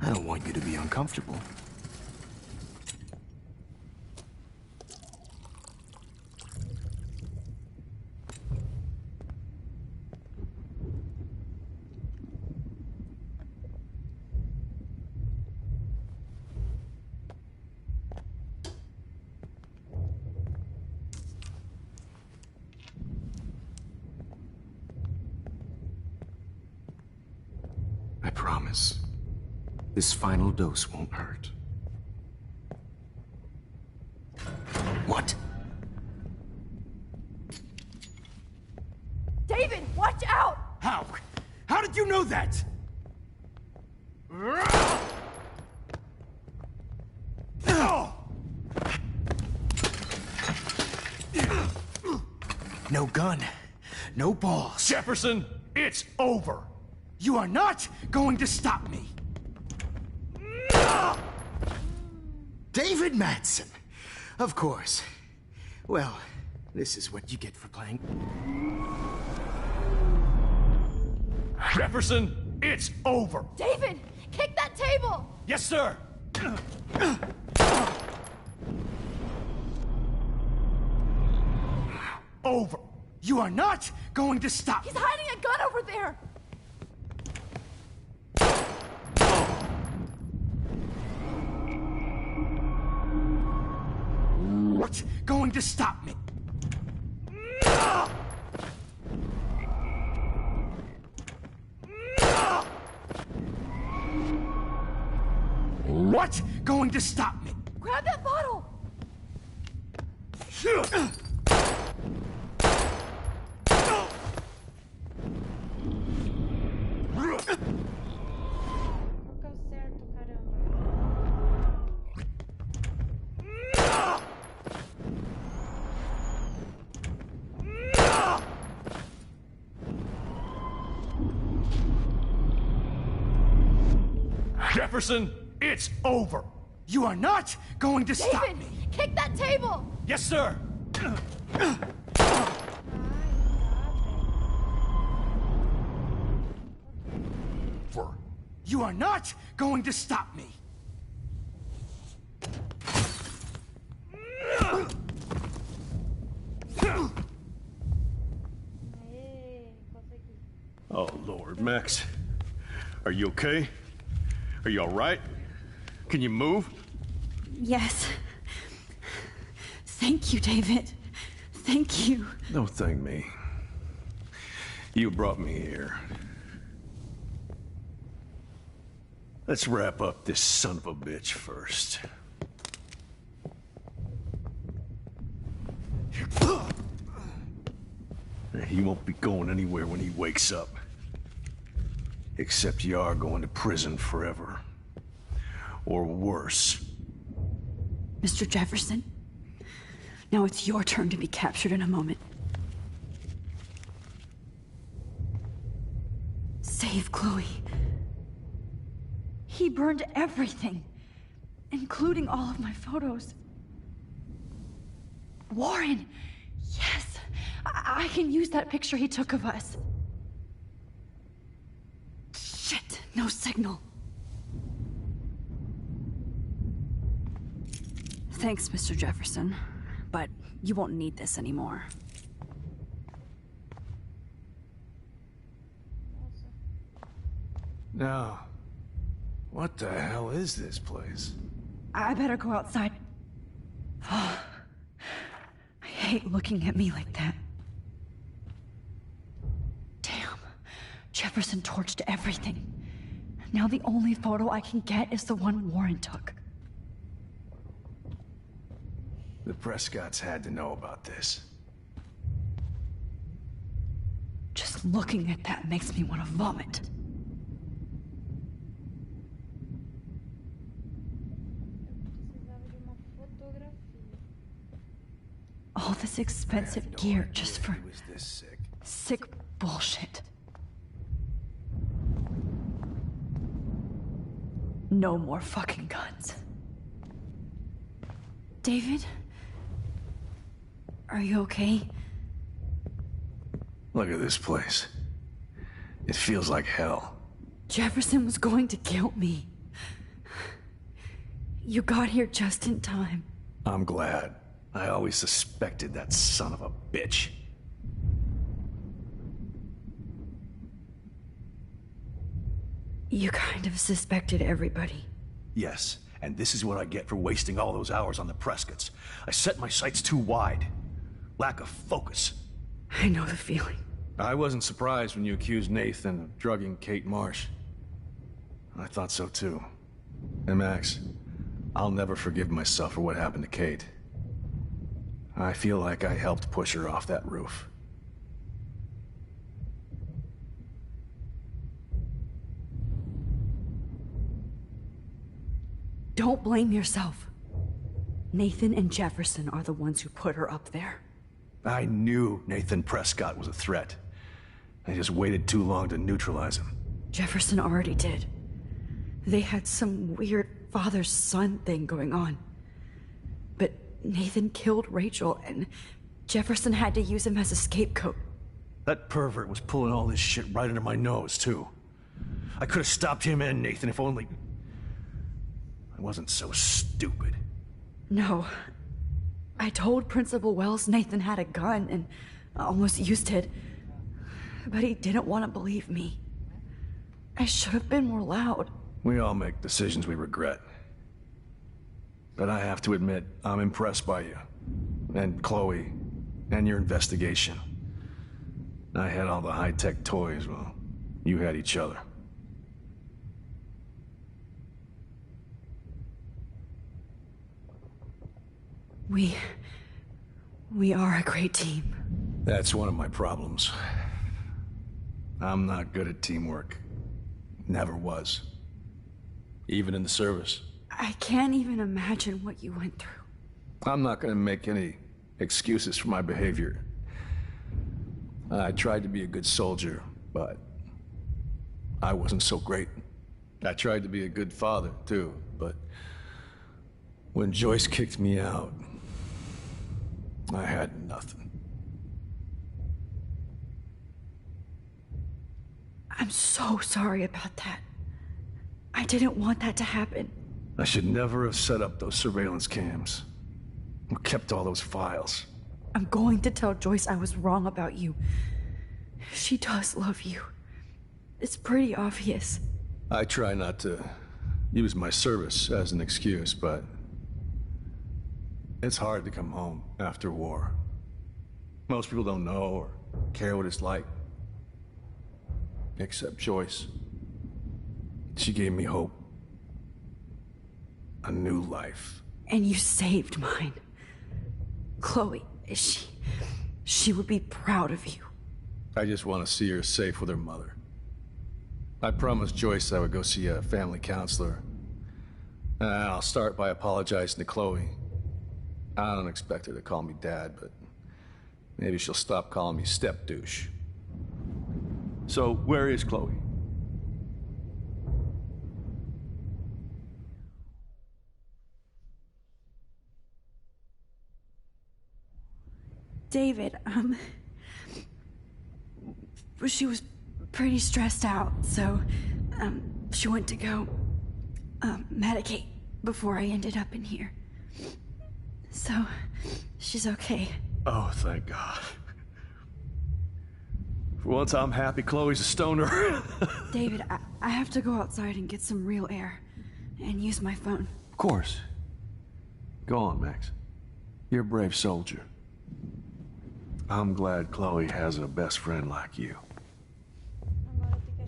Speaker 4: I don't want you to be uncomfortable. promise. This final dose won't hurt. What?
Speaker 9: David, watch out!
Speaker 6: How? How did you know that?
Speaker 4: No gun. No balls.
Speaker 6: Jefferson, it's over. You are not going to stop me.
Speaker 4: David Madsen. Of course. Well, this is what you get for playing.
Speaker 6: Jefferson, it's over.
Speaker 9: David, kick that table!
Speaker 6: Yes, sir. Over. You are not going to stop.
Speaker 9: He's hiding a gun over there!
Speaker 6: What's going to stop me? What's going to stop me?
Speaker 9: Grab that bottle!
Speaker 6: Jefferson, it's over. You are not going to stop me.
Speaker 9: David, kick that table!
Speaker 6: Yes, sir. You are not going to stop me.
Speaker 16: Oh, Lord, Max. Are you okay? Are you all right? Can you move?
Speaker 9: Yes. Thank you, David. Thank you.
Speaker 16: Don't thank me. You brought me here. Let's wrap up this son of a bitch first. He won't be going anywhere when he wakes up. Except you are going to prison forever. Or worse.
Speaker 9: Mr. Jefferson, now it's your turn to be captured in a moment. Save Chloe. He burned everything, including all of my photos. Warren! Yes! I can use that picture he took of us. Shit, no signal. Thanks, Mr. Jefferson, but you won't need this anymore.
Speaker 16: Now, what the hell is this place?
Speaker 9: I better go outside. I hate looking at me like that. Damn. Jefferson torched everything. Now the only photo I can get is the one Warren took.
Speaker 16: The Prescotts had to know about this.
Speaker 9: Just looking at that makes me want to vomit. All this expensive gear just for sick bullshit. No more fucking guns. David? Are you okay?
Speaker 16: Look at this place. It feels like hell.
Speaker 9: Jefferson was going to kill me. You got here just in time.
Speaker 16: I'm glad. I always suspected that son of a bitch.
Speaker 9: You kind of suspected everybody.
Speaker 16: Yes, and this is what I get for wasting all those hours on the Prescotts. I set my sights too wide. Lack of focus.
Speaker 9: I know the feeling.
Speaker 16: I wasn't surprised when you accused Nathan of drugging Kate Marsh. I thought so too. And Max, I'll never forgive myself for what happened to Kate. I feel like I helped push her off that roof.
Speaker 9: Don't blame yourself. Nathan and Jefferson are the ones who put her up there.
Speaker 16: I knew Nathan Prescott was a threat. I just waited too long to neutralize him.
Speaker 9: Jefferson already did. They had some weird father-son thing going on. But Nathan killed Rachel, and Jefferson had to use him as a scapegoat.
Speaker 16: That pervert was pulling all this shit right under my nose, too. I could have stopped him and Nathan if only... I wasn't so stupid.
Speaker 9: No. I told Principal Wells Nathan had a gun and almost used it. But he didn't want to believe me. I should have been more loud.
Speaker 16: We all make decisions we regret. But I have to admit, I'm impressed by you. And Chloe. And your investigation. I had all the high-tech toys, well, you had each other.
Speaker 9: We are a great team.
Speaker 16: That's one of my problems. I'm not good at teamwork. Never was. Even in the service.
Speaker 9: I can't even imagine what you went through.
Speaker 16: I'm not gonna make any excuses for my behavior. I tried to be a good soldier, but I wasn't so great. I tried to be a good father, too, but when Joyce kicked me out, I had nothing.
Speaker 9: I'm so sorry about that. I didn't want that to happen.
Speaker 16: I should never have set up those surveillance cams. Or kept all those files.
Speaker 9: I'm going to tell Joyce I was wrong about you. She does love you. It's pretty obvious.
Speaker 16: I try not to use my service as an excuse, but it's hard to come home after war. Most people don't know or care what it's like. Except Joyce. She gave me hope. A new life.
Speaker 9: And you saved mine. Chloe, she would be proud of you.
Speaker 16: I just want to see her safe with her mother. I promised Joyce I would go see a family counselor. And I'll start by apologizing to Chloe. I don't expect her to call me Dad, but maybe she'll stop calling me step-douche. So, where is Chloe?
Speaker 9: David, she was pretty stressed out, so, she went to go, medicate before I ended up in here. So, she's okay.
Speaker 16: Oh, thank God. For once, I'm happy Chloe's a stoner.
Speaker 9: David, I have to go outside and get some real air, and use my phone.
Speaker 16: Of course. Go on, Max. You're a brave soldier. I'm glad Chloe has a best friend like you.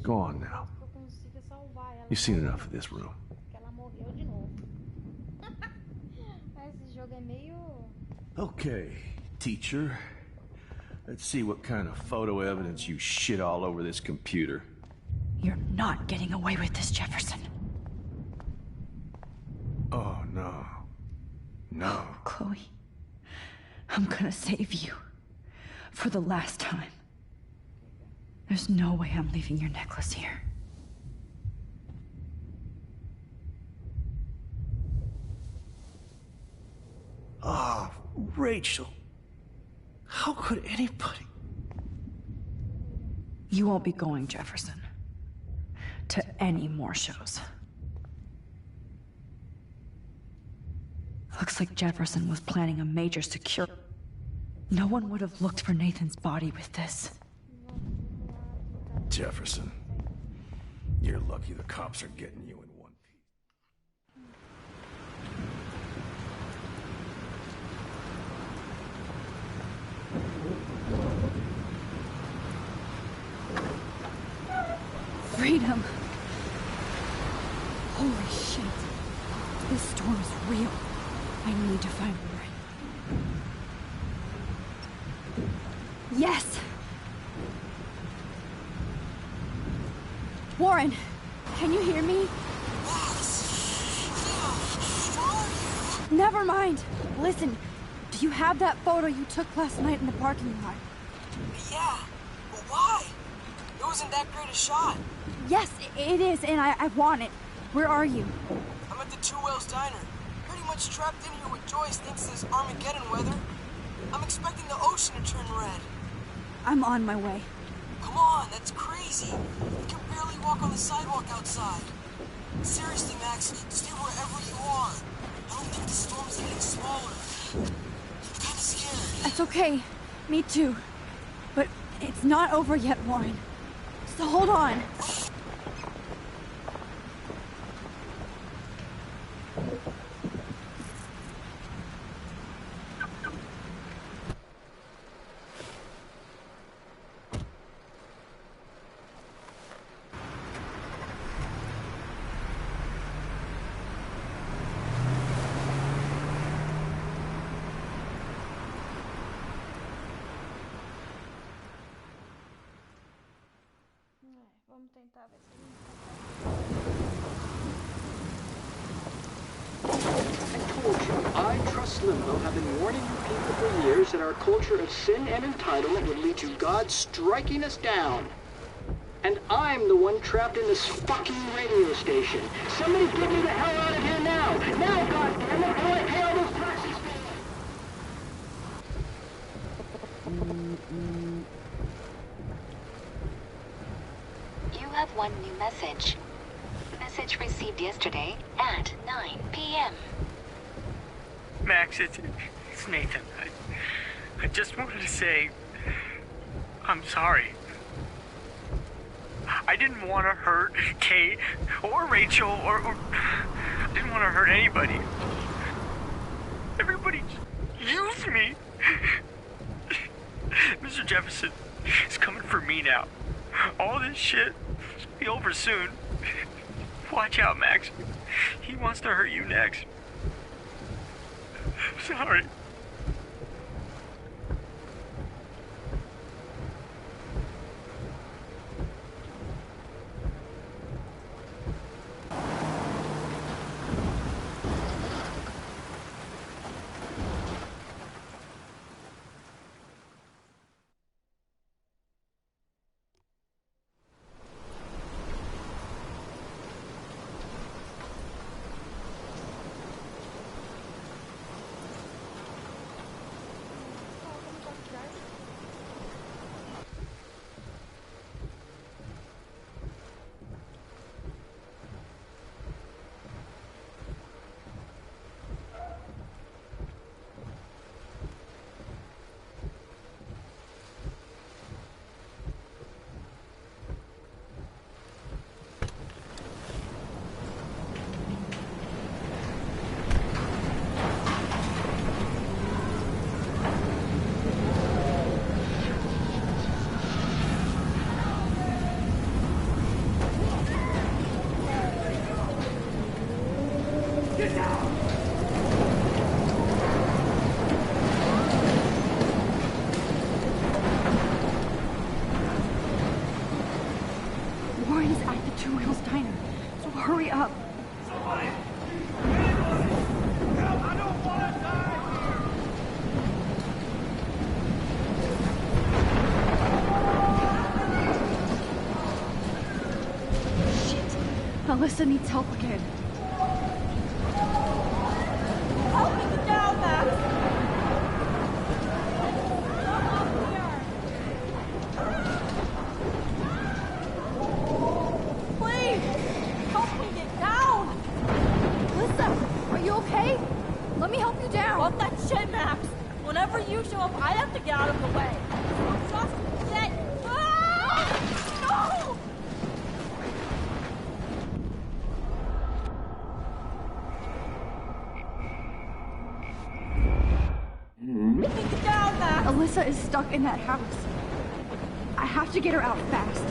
Speaker 16: Go on now. You've seen enough of this room. Okay, teacher. Let's see what kind of photo evidence you shit all over this computer.
Speaker 9: You're not getting away with this, Jefferson.
Speaker 16: Oh, no. No.
Speaker 9: Chloe, I'm gonna save you. For the last time. There's no way I'm leaving your necklace here.
Speaker 16: Ah, Rachel. How could anybody...
Speaker 9: You won't be going, Jefferson. To any more shows. Looks like Jefferson was planning a major security. No one would have looked for Nathan's body with this.
Speaker 16: Jefferson. You're lucky the cops are getting you in one
Speaker 9: Freedom. This storm is real. I need to find Warren. Yes! Warren, can you hear me? Never mind. Listen, do you have that photo you took last night in the parking lot?
Speaker 17: Yeah, but why? It wasn't that great a shot.
Speaker 9: Yes, it is, and I want it. Where are you?
Speaker 17: I'm at the Two Whales Diner. Pretty much trapped in here with Joyce thinks this Armageddon weather. I'm expecting the ocean to turn red.
Speaker 9: I'm on my way.
Speaker 17: Come on, that's crazy. You can barely walk on the sidewalk outside. Seriously, Max, stay wherever you are. I don't think the storm is getting smaller. I'm kind of scared.
Speaker 9: That's okay. Me too. But it's not over yet, Warren. So hold on.
Speaker 8: Vamos tentar ver se
Speaker 18: I, Trust Limbo, have been warning you people for years that our culture of sin and entitlement would lead to God striking us down. And I'm the one trapped in this fucking radio station. Somebody get me the hell out of here now! Now, goddammit, or I pay all those taxes!
Speaker 19: You have one new message. Message received yesterday at 9 p.m.
Speaker 10: Max, it's Nathan. I just wanted to say, I'm sorry. I didn't want to hurt Kate or Rachel or I didn't want to hurt anybody. Everybody used me. Mr. Jefferson is coming for me now. All this shit will be over soon. Watch out, Max. He wants to hurt you next. Sorry.
Speaker 9: Warren's at the Two Wheels Diner, so hurry up.
Speaker 6: Somebody! I don't want to die
Speaker 9: here! Shit! Alyssa needs help again.
Speaker 3: Help me down, Max!
Speaker 9: Okay? Let me help you down.
Speaker 3: Fuck that shit, Max. Whenever you show up, I have to get out of the way. Just get... Ah! No! Get down, Max.
Speaker 9: Alyssa is stuck in that house. I have to get her out fast.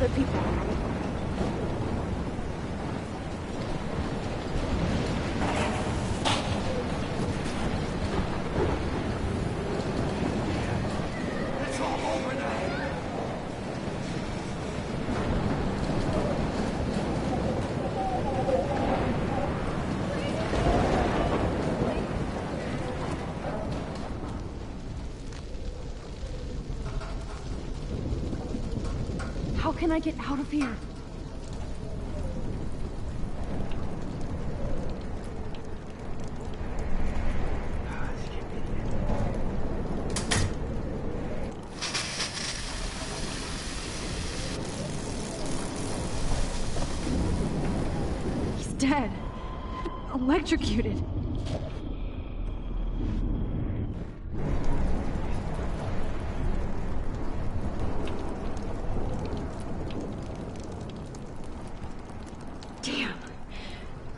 Speaker 9: other people.
Speaker 6: It's all over now.
Speaker 9: How can I get out of here? He's dead. Electrocuted. Damn.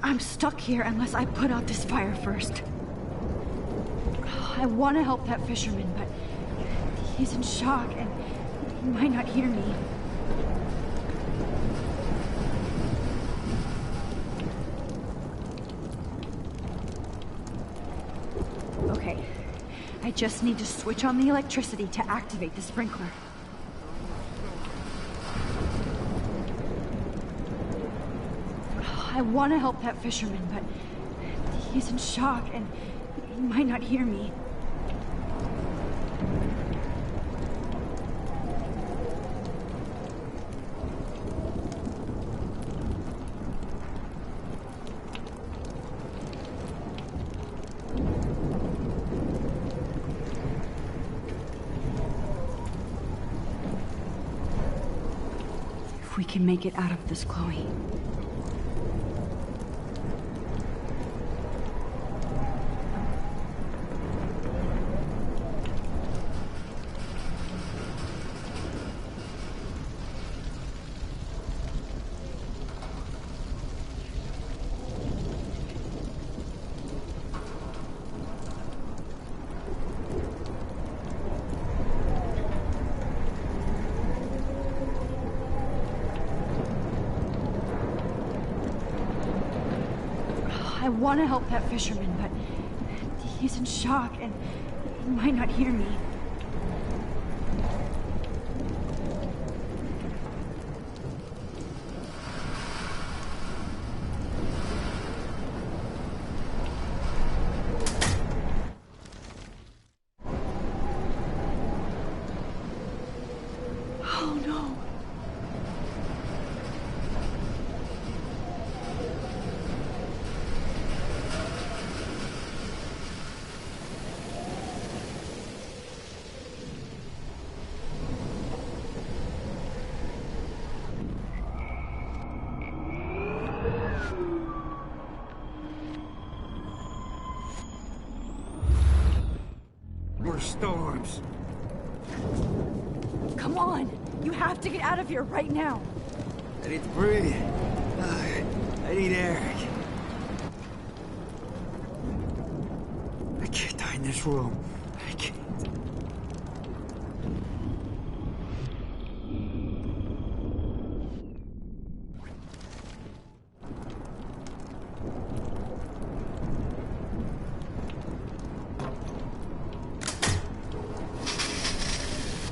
Speaker 9: I'm stuck here unless I put out this fire first. I want to help that fisherman, but he's in shock and he might not hear me. Okay. I just need to switch on the electricity to activate the sprinkler. I want to help that fisherman, but he's in shock and he might not hear me. If we can make it out of this, Chloe. I want to help that fisherman, but he's in shock and he might not hear me. Oh no.
Speaker 6: More storms.
Speaker 9: Come on! You have to get out of here right now!
Speaker 6: I need to breathe. I need air. I can't die in this room. I can't.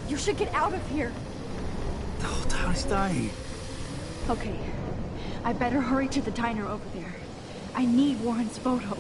Speaker 9: You should get out of here!
Speaker 6: The whole town is dying.
Speaker 9: Okay, I better hurry to the diner over there. I need Warren's photo.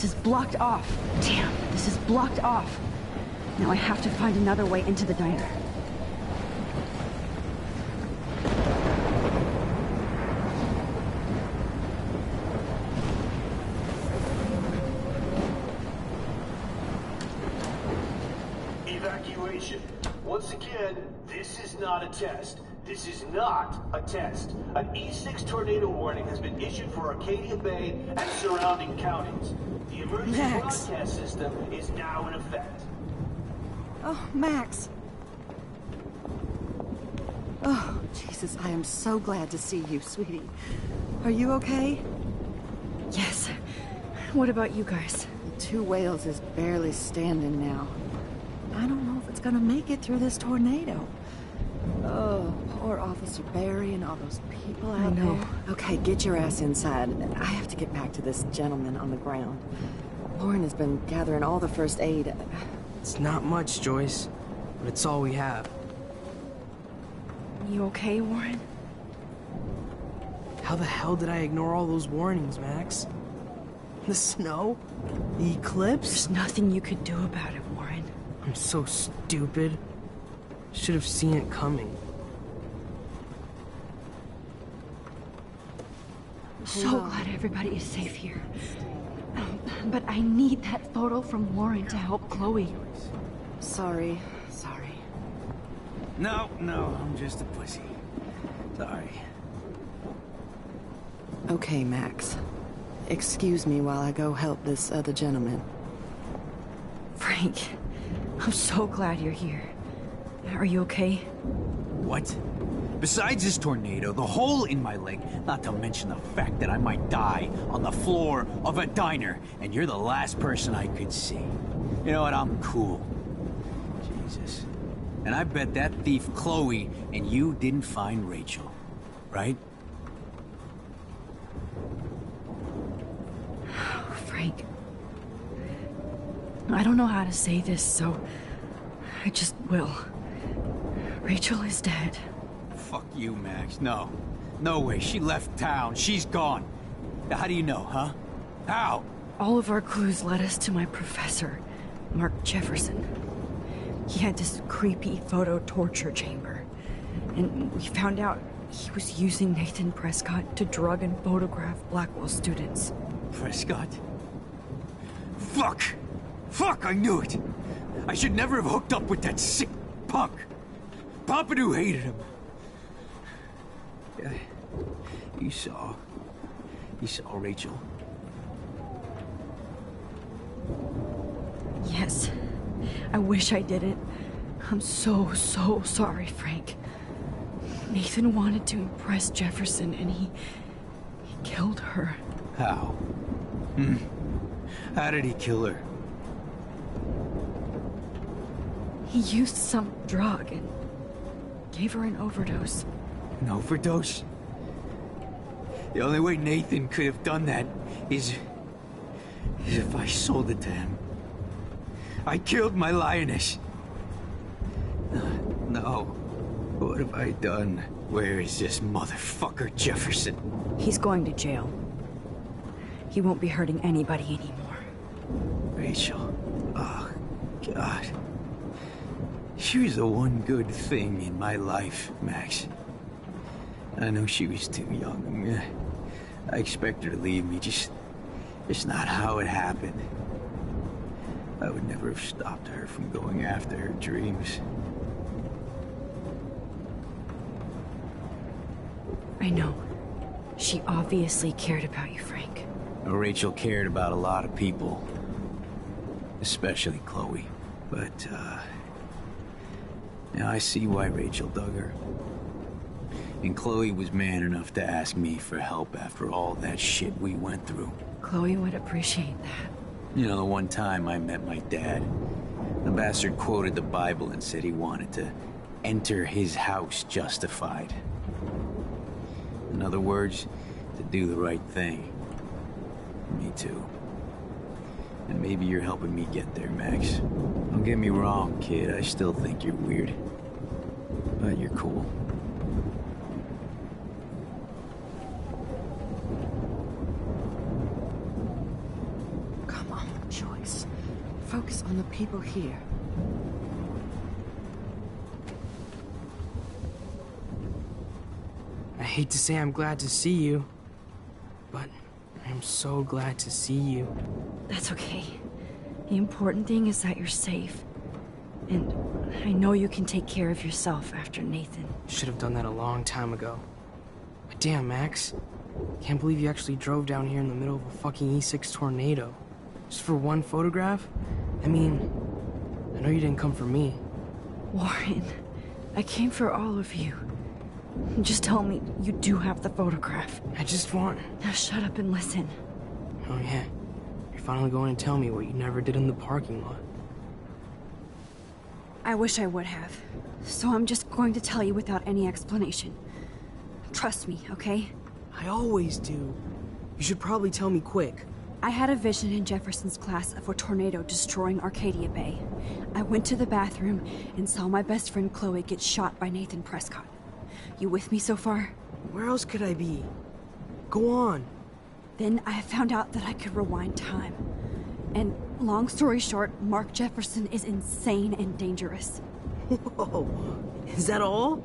Speaker 9: This is blocked off. Damn, this is blocked off. Now I have to find another way into the diner.
Speaker 12: Evacuation. Once again, this is not a test. This is not a test. An E6 tornado warning has been issued for Arcadia Bay and surrounding counties. The emergency broadcast system is now in effect.
Speaker 20: Oh, Max. Oh, Jesus, I am so glad to see you, sweetie. Are you okay?
Speaker 9: Yes. What about you guys?
Speaker 20: The Two Whales is barely standing now. I don't know if it's gonna make it through this tornado. Oh, poor Officer Barry and all those people out there. Okay, get your ass inside. I have to get back to this gentleman on the ground. Lauren has been gathering all the first aid.
Speaker 21: It's not much, Joyce, but it's all we have.
Speaker 9: You okay, Warren?
Speaker 21: How the hell did I ignore all those warnings, Max? The snow? The eclipse?
Speaker 9: There's nothing you could do about it, Warren.
Speaker 21: I'm so stupid. Should have seen it coming.
Speaker 9: So glad everybody is safe here. But I need that photo from Warren to help Chloe.
Speaker 20: Sorry.
Speaker 5: No, I'm just a pussy. Sorry.
Speaker 20: Okay, Max. Excuse me while I go help this other gentleman.
Speaker 9: Frank, I'm so glad you're here. Are you okay?
Speaker 5: What? Besides this tornado, the hole in my leg, not to mention the fact that I might die on the floor of a diner, and you're the last person I could see. You know what? I'm cool. Jesus. And I bet that thief Chloe and you didn't find Rachel, right?
Speaker 9: Frank, I don't know how to say this, so I just will. Rachel is dead.
Speaker 5: Fuck you, Max. No. No way. She left town. She's gone. How do you know, huh? How?
Speaker 9: All of our clues led us to my professor, Mark Jefferson. He had this creepy photo torture chamber. And we found out he was using Nathan Prescott to drug and photograph Blackwell students.
Speaker 5: Prescott? Fuck! Fuck, I knew it! I should never have hooked up with that sick punk! Pompidou hated him. Yeah, you saw Rachel.
Speaker 9: Yes. I wish I didn't. I'm so sorry, Frank. Nathan wanted to impress Jefferson, and he killed her.
Speaker 5: How? How did he kill her?
Speaker 9: He used some drug and gave her an overdose.
Speaker 5: An overdose? The only way Nathan could have done that is if I sold it to him. I killed my lioness. No. What have I done? Where is this motherfucker Jefferson?
Speaker 9: He's going to jail. He won't be hurting anybody anymore.
Speaker 5: Rachel. Oh, God. She was the one good thing in my life, Max. I know she was too young. I expect her to leave me, just not how it happened. I would never have stopped her from going after her dreams.
Speaker 9: I know. She obviously cared about you, Frank.
Speaker 5: Rachel cared about a lot of people. Especially Chloe. But, now I see why Rachel dug her. And Chloe was man enough to ask me for help after all that shit we went through.
Speaker 9: Chloe would appreciate that.
Speaker 5: You know, the one time I met my dad, the bastard quoted the Bible and said he wanted to enter his house justified. In other words, to do the right thing. Me too. And maybe you're helping me get there, Max. Don't get me wrong, kid. I still think you're weird. But you're cool.
Speaker 20: Come on. focus on the people here.
Speaker 21: I hate to say I'm glad to see you, but I'm so glad to see you.
Speaker 9: That's okay. The important thing is that you're safe. And I know you can take care of yourself after Nathan.
Speaker 21: Should have done that a long time ago. But damn, Max. Can't believe you actually drove down here in the middle of a fucking E6 tornado. Just for one photograph? I mean, I know you didn't come for me.
Speaker 9: Warren, I came for all of you. Just tell me you do have the photograph.
Speaker 21: I just want...
Speaker 9: Now shut up and listen.
Speaker 21: Oh yeah, you're finally going to tell me what you never did in the parking lot.
Speaker 9: I wish I would have. So I'm just going to tell you without any explanation. Trust me, okay?
Speaker 21: I always do. You should probably tell me quick.
Speaker 9: I had a vision in Jefferson's class of a tornado destroying Arcadia Bay. I went to the bathroom and saw my best friend Chloe get shot by Nathan Prescott. You with me so far?
Speaker 21: Where else could I be? Go on.
Speaker 9: Then I found out that I could rewind time. And long story short, Mark Jefferson is insane and dangerous.
Speaker 21: Whoa, is that all?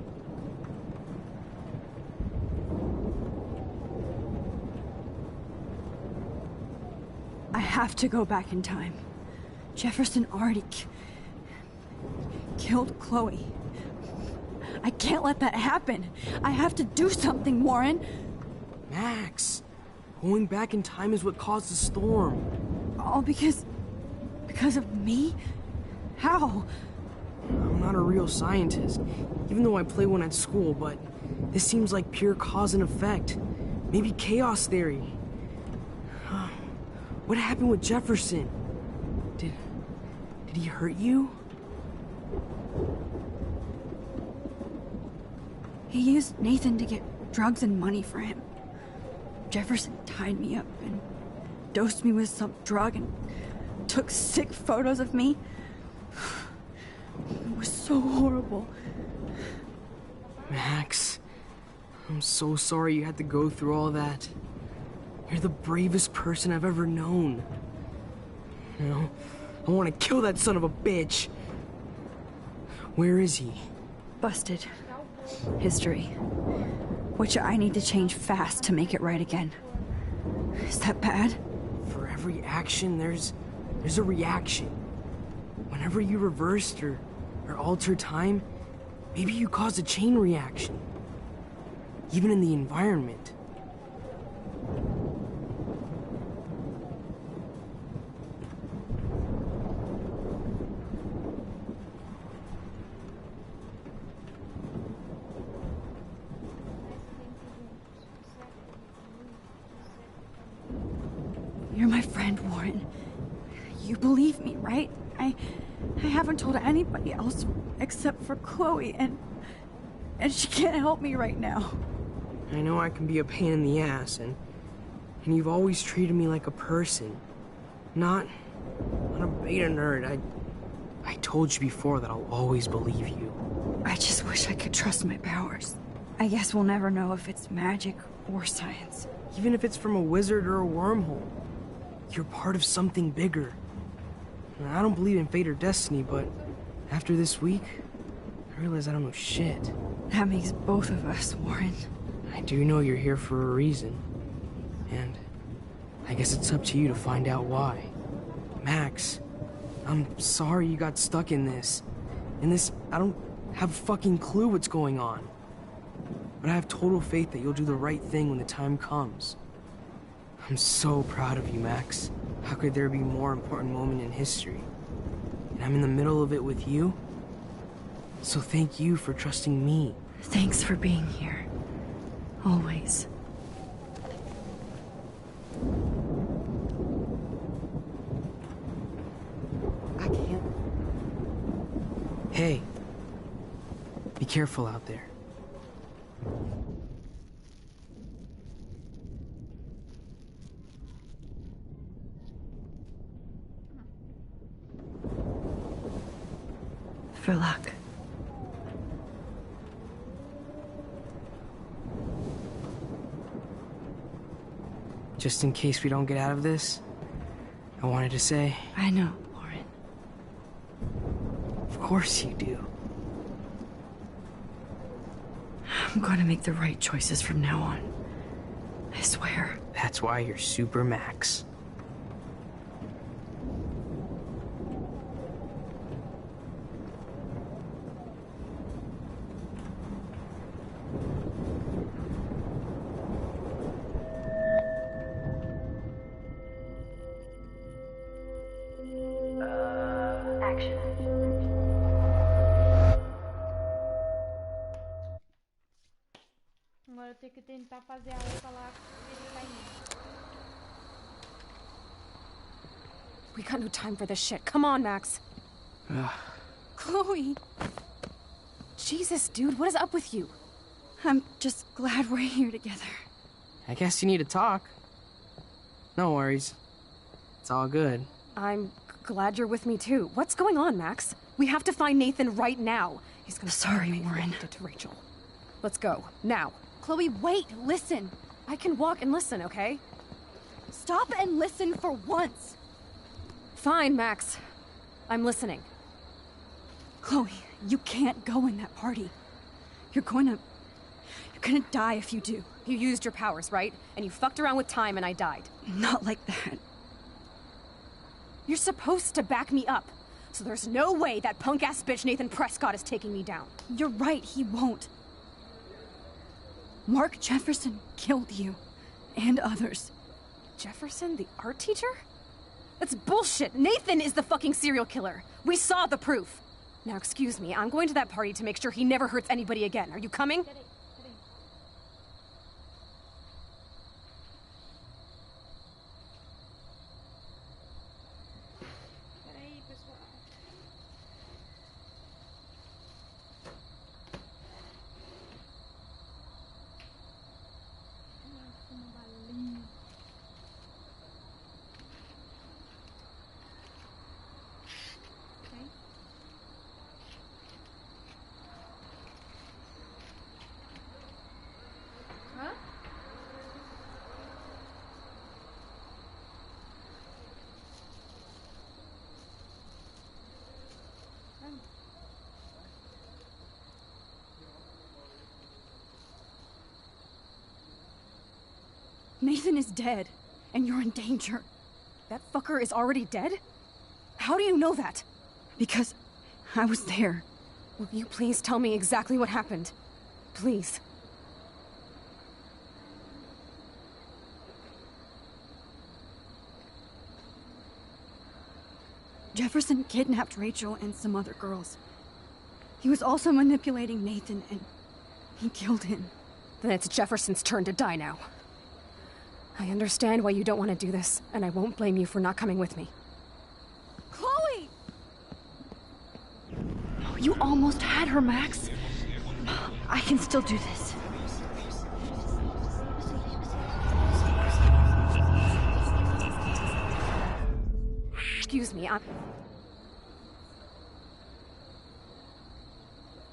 Speaker 9: I have to go back in time. Jefferson already killed Chloe. I can't let that happen. I have to do something, Warren.
Speaker 21: Max, going back in time is what caused the storm.
Speaker 9: All because of me? How?
Speaker 21: I'm not a real scientist, even though I play one at school, but this seems like pure cause and effect. Maybe chaos theory. What happened with Jefferson? Did he hurt you?
Speaker 9: He used Nathan to get drugs and money for him. Jefferson tied me up and dosed me with some drug and took sick photos of me. It was so horrible.
Speaker 21: Max, I'm so sorry you had to go through all that. You're the bravest person I've ever known. You know, I want to kill that son of a bitch. Where is he?
Speaker 9: Busted. History. Which I need to change fast to make it right again. Is that bad?
Speaker 21: For every action, there's a reaction. Whenever you reversed or altered time, maybe you caused a chain reaction. Even in the environment.
Speaker 9: You're my friend, Warren. You believe me, right? I haven't told anybody else except for Chloe, and she can't help me right now.
Speaker 21: I know I can be a pain in the ass, and you've always treated me like a person. Not a beta nerd. I told you before that I'll always believe you.
Speaker 9: I just wish I could trust my powers. I guess we'll never know if it's magic or science.
Speaker 21: Even if it's from a wizard or a wormhole. You're part of something bigger. I don't believe in fate or destiny, but after this week, I realize I don't know shit.
Speaker 9: That makes both of us, Warren.
Speaker 21: I do know you're here for a reason. And I guess it's up to you to find out why. Max, I'm sorry you got stuck in this. I don't have a fucking clue what's going on. But I have total faith that you'll do the right thing when the time comes. I'm so proud of you, Max. How could there be a more important moment in history? And I'm in the middle of it with you. So thank you for trusting me.
Speaker 9: Thanks for being here. Always.
Speaker 20: I can't.
Speaker 21: Hey, be careful out there.
Speaker 9: For luck.
Speaker 21: Just in case we don't get out of this, I wanted to say...
Speaker 9: I know, Warren.
Speaker 21: Of course you do.
Speaker 9: I'm going to make the right choices from now on. I swear.
Speaker 21: That's why you're Super Max.
Speaker 8: Agora eu tenho que tentar fazer a outra lá que ele tá indo.
Speaker 2: We got no time for this shit. Come on, Max. Chloe! Jesus, dude, what is up with you?
Speaker 9: I'm just glad we're here together.
Speaker 21: I guess you need to talk. No worries. It's all good.
Speaker 2: I'm glad you're with me too. What's going on, Max? We have to find Nathan right now. He's gonna
Speaker 9: Sorry, Warren.
Speaker 2: Did to Rachel. Let's go now. Chloe, wait! Listen. I can walk and listen, okay? Stop and listen for once. Fine, Max. I'm listening.
Speaker 9: Chloe, you can't go in that party. You're gonna die if you do.
Speaker 2: You used your powers, right? And you fucked around with time and I died.
Speaker 9: Not like that.
Speaker 2: You're supposed to back me up. So there's no way that punk-ass bitch Nathan Prescott is taking me down.
Speaker 9: You're right, he won't. Mark Jefferson killed you. And others.
Speaker 2: Jefferson, the art teacher? That's bullshit! Nathan is the fucking serial killer! We saw the proof! Now, excuse me, I'm going to that party to make sure he never hurts anybody again. Are you coming?
Speaker 8: Peraí, pessoal. Uma balinha. Okay. Huh?
Speaker 9: Nathan is dead, and you're in danger.
Speaker 2: That fucker is already dead? How do you know that?
Speaker 9: Because I was there.
Speaker 2: Will you please tell me exactly what happened? Please.
Speaker 9: Jefferson kidnapped Rachel and some other girls. He was also manipulating Nathan, and he killed him.
Speaker 2: Then it's Jefferson's turn to die now. I understand why you don't want to do this, and I won't blame you for not coming with me.
Speaker 9: Chloe! You almost had her, Max. I can still do this.
Speaker 2: Excuse me,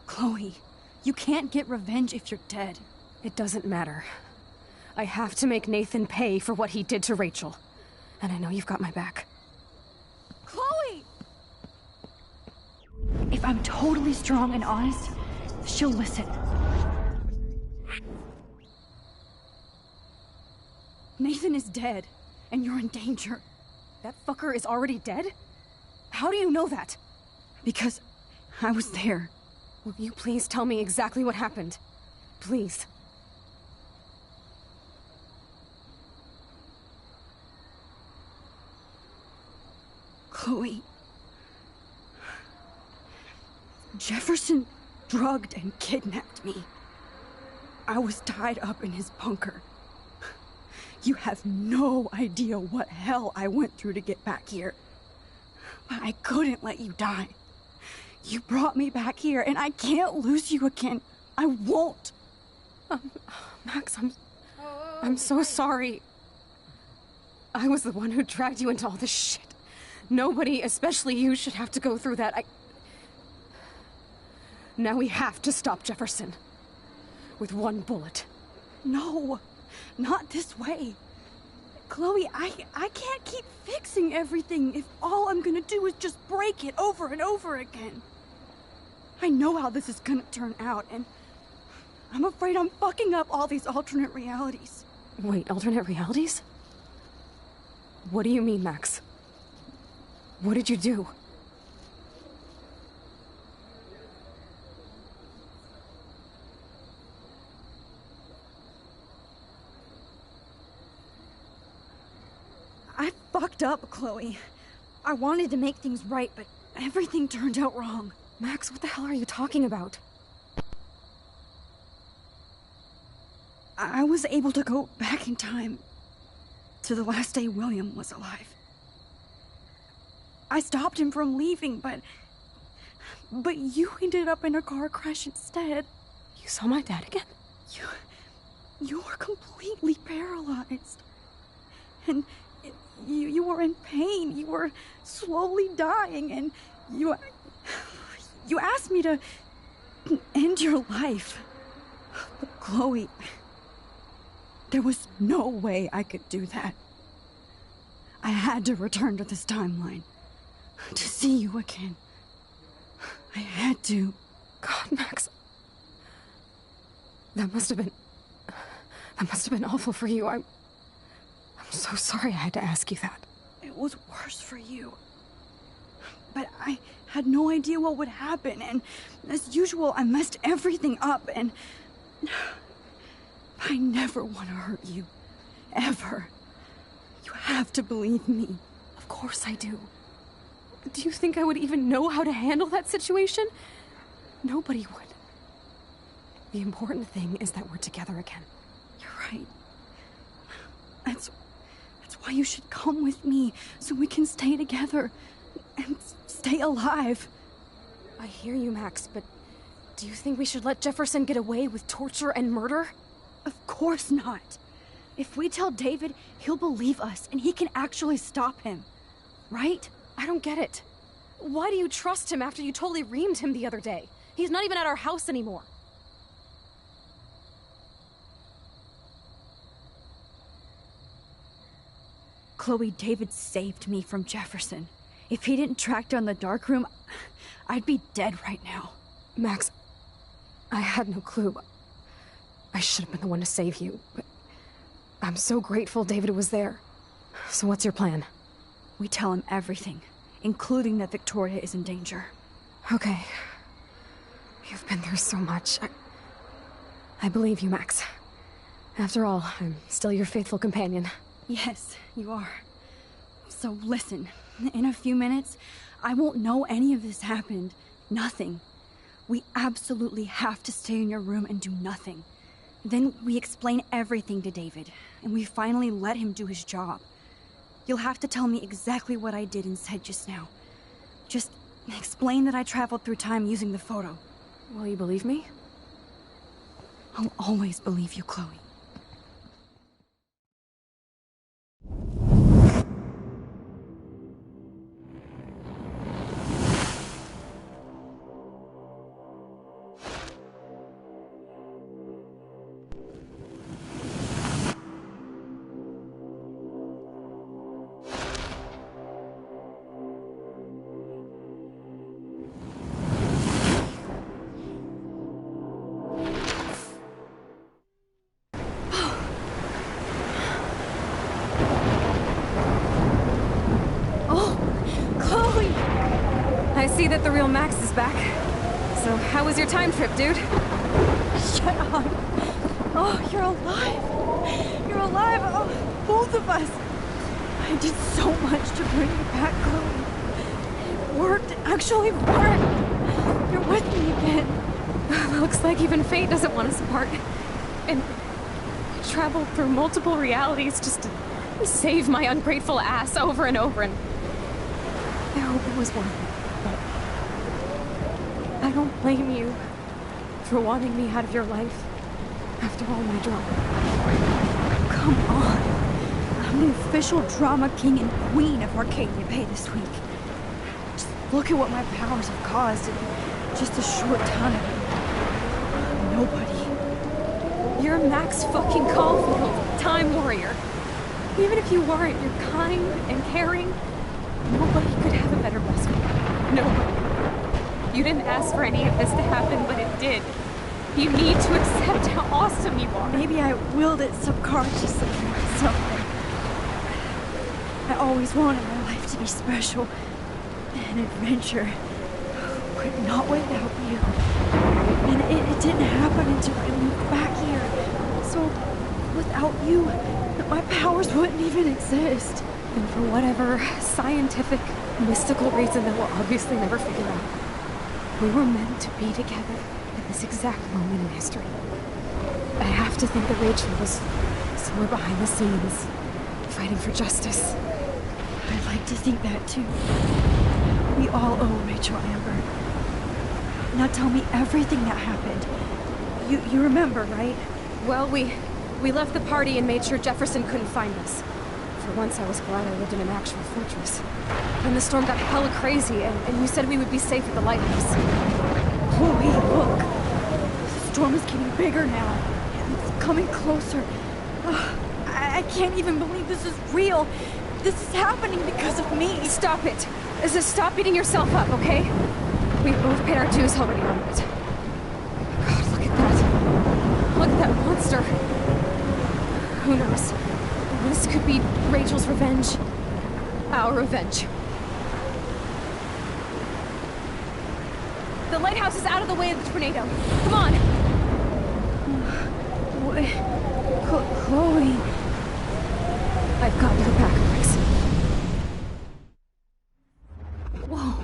Speaker 9: Chloe, you can't get revenge if you're dead.
Speaker 2: It doesn't matter. I have to make Nathan pay for what he did to Rachel. And I know you've got my back.
Speaker 9: Chloe! If I'm totally strong and honest, she'll listen. Nathan is dead, and you're in danger.
Speaker 2: That fucker is already dead? How do you know that?
Speaker 9: Because I was there.
Speaker 2: Will you please tell me exactly what happened? Please.
Speaker 9: Chloe. Jefferson drugged and kidnapped me. I was tied up in his bunker. You have no idea what hell I went through to get back here. But I couldn't let you die. You brought me back here, and I can't lose you again. I won't.
Speaker 2: Max, I'm so sorry. I was the one who dragged you into all this shit. Nobody, especially you, should have to go through that. Now we have to stop Jefferson. With one bullet.
Speaker 9: No, not this way. Chloe, I can't keep fixing everything if all I'm gonna do is just break it over and over again. I know how this is gonna turn out, and I'm afraid I'm fucking up all these alternate realities.
Speaker 2: Wait, alternate realities? What do you mean, Max? What did you do?
Speaker 9: I fucked up, Chloe. I wanted to make things right, but everything turned out wrong.
Speaker 2: Max, what the hell are you talking about?
Speaker 9: I was able to go back in time to the last day William was alive. I stopped him from leaving, but you ended up in a car crash instead.
Speaker 2: You saw my dad again?
Speaker 9: You were completely paralyzed. And you were in pain. You were slowly dying, and you asked me to end your life. But Chloe, there was no way I could do that. I had to return to this timeline to see you again. I had to.
Speaker 2: God, Max. That must have been awful for you. I'm so sorry I had to ask you that.
Speaker 9: It was worse for you. But I had no idea what would happen, and as usual, I messed everything up, and I never want to hurt you. Ever. You have to believe me.
Speaker 2: Of course I do. Do you think I would even know how to handle that situation? Nobody would. The important thing is that we're together again.
Speaker 9: You're right. That's why you should come with me, so we can stay together and stay alive.
Speaker 2: I hear you, Max, but do you think we should let Jefferson get away with torture and murder?
Speaker 9: Of course not. If we tell David, he'll believe us, and he can actually stop him. Right?
Speaker 2: I don't get it. Why do you trust him after you totally reamed him the other day? He's not even at our house anymore.
Speaker 9: Chloe, David saved me from Jefferson. If he didn't track down the darkroom, I'd be dead right now.
Speaker 2: Max, I had no clue. I should have been the one to save you, but I'm so grateful David was there. So what's your plan?
Speaker 9: We tell him everything, including that Victoria is in danger.
Speaker 2: Okay. You've been through so much. I believe you, Max. After all, I'm still your faithful companion.
Speaker 9: Yes, you are. So listen, in a few minutes, I won't know any of this happened. Nothing. We absolutely have to stay in your room and do nothing. Then we explain everything to David, and we finally let him do his job. You'll have to tell me exactly what I did and said just now. Just explain that I traveled through time using the photo.
Speaker 2: Will you believe me?
Speaker 9: I'll always believe you, Chloe.
Speaker 2: I see that the real Max is back. So, how was your time trip, dude?
Speaker 9: Shut up. Oh, you're alive. You're alive. Oh, both of us. I did so much to bring you back, Chloe. It worked. It actually worked. You're with me again.
Speaker 2: Looks like even fate doesn't want us apart. And I traveled through multiple realities just to save my ungrateful ass over and over, and I hope it was worth it. I don't blame you for wanting me out of your life after all my drama.
Speaker 9: Come on. I'm the official drama king and queen of ℚ𝕚𝕚 this week. Just look at what my powers have caused in just a short time. Nobody.
Speaker 2: You're Max fucking Caulfield, Time Warrior. Even if you weren't, you're kind and caring. Nobody could have a better best friend. Nobody. You didn't ask for any of this to happen, but it did. You need to accept how awesome you are.
Speaker 9: Maybe I willed it subconsciously or something. I always wanted my life to be special. An adventure. But not without you. And it didn't happen until I moved back here. So, without you, my powers wouldn't even exist.
Speaker 2: And for whatever scientific, mystical reason that we'll obviously never figure out, we were meant to be together at this exact moment in history. I have to think that Rachel was somewhere behind the scenes, fighting for justice.
Speaker 9: I'd like to think that too. We all owe Rachel Amber. Now tell me everything that happened. You remember, right?
Speaker 2: Well, we left the party and made sure Jefferson couldn't find us. For once, I was glad I lived in an actual fortress. Then the storm got hella crazy, and you said we would be safe at the lighthouse.
Speaker 9: Chloe, look! The storm is getting bigger now. And it's coming closer. I can't even believe this is real. This is happening because of me.
Speaker 2: Stop it. Stop beating yourself up, okay? We've both paid our dues already on it. God, look at that. Look at that monster. Who knows? This could be Rachel's revenge. Our revenge. The lighthouse is out of the way of the tornado. Come on!
Speaker 9: Chloe...
Speaker 2: I've got your back, Alex.
Speaker 4: Whoa.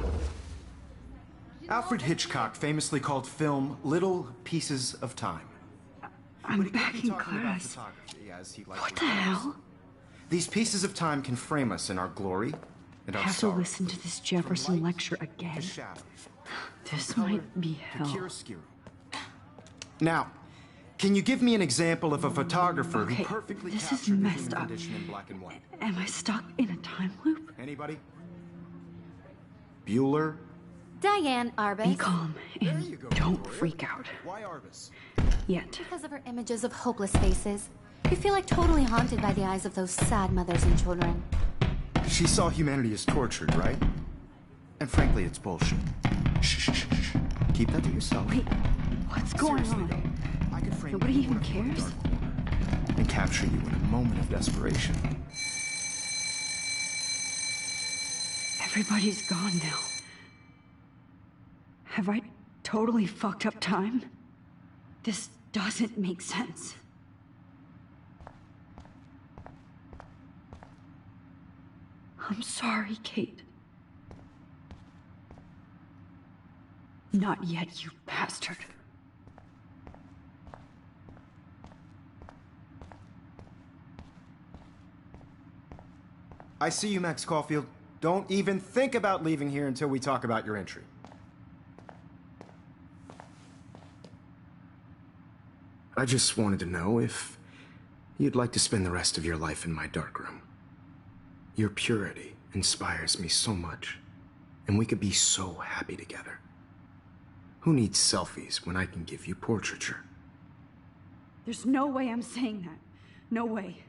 Speaker 4: Alfred Hitchcock famously called film little pieces of time.
Speaker 9: I'm back in class. What the hell?
Speaker 4: These pieces of time can frame us in our glory and our
Speaker 9: I have
Speaker 4: sorrow.
Speaker 9: to listen to this Jefferson lecture again. This might be hell.
Speaker 4: Now, can you give me an example of a photographer who
Speaker 9: Okay,
Speaker 4: perfectly
Speaker 9: this is
Speaker 4: captured the
Speaker 9: messed
Speaker 4: human
Speaker 9: up.
Speaker 4: condition in black and white?
Speaker 9: Am I stuck in a time loop?
Speaker 4: Anybody? Bueller?
Speaker 1: Diane Arbus.
Speaker 9: Be calm and don't freak out.
Speaker 4: Why Arbus?
Speaker 9: Yet.
Speaker 1: Because of her images of hopeless faces. You feel like totally haunted by the eyes of those sad mothers and children.
Speaker 4: She saw humanity as tortured, right? And frankly, it's bullshit. Shh. Keep that to yourself.
Speaker 9: Wait, what's going
Speaker 4: Seriously,
Speaker 9: on?
Speaker 4: though, I could frame
Speaker 9: Nobody
Speaker 4: you
Speaker 9: even
Speaker 4: in a
Speaker 9: cares?
Speaker 4: dark corner and capture you in a moment of desperation.
Speaker 9: Everybody's gone now. Have I totally fucked up time? This doesn't make sense. I'm sorry, Kate. Not yet, you bastard.
Speaker 4: I see you, Max Caulfield. Don't even think about leaving here until we talk about your entry. I just wanted to know if you'd like to spend the rest of your life in my darkroom. Your purity inspires me so much, and we could be so happy together. Who needs selfies when I can give you portraiture?
Speaker 9: There's no way I'm saying that. No way.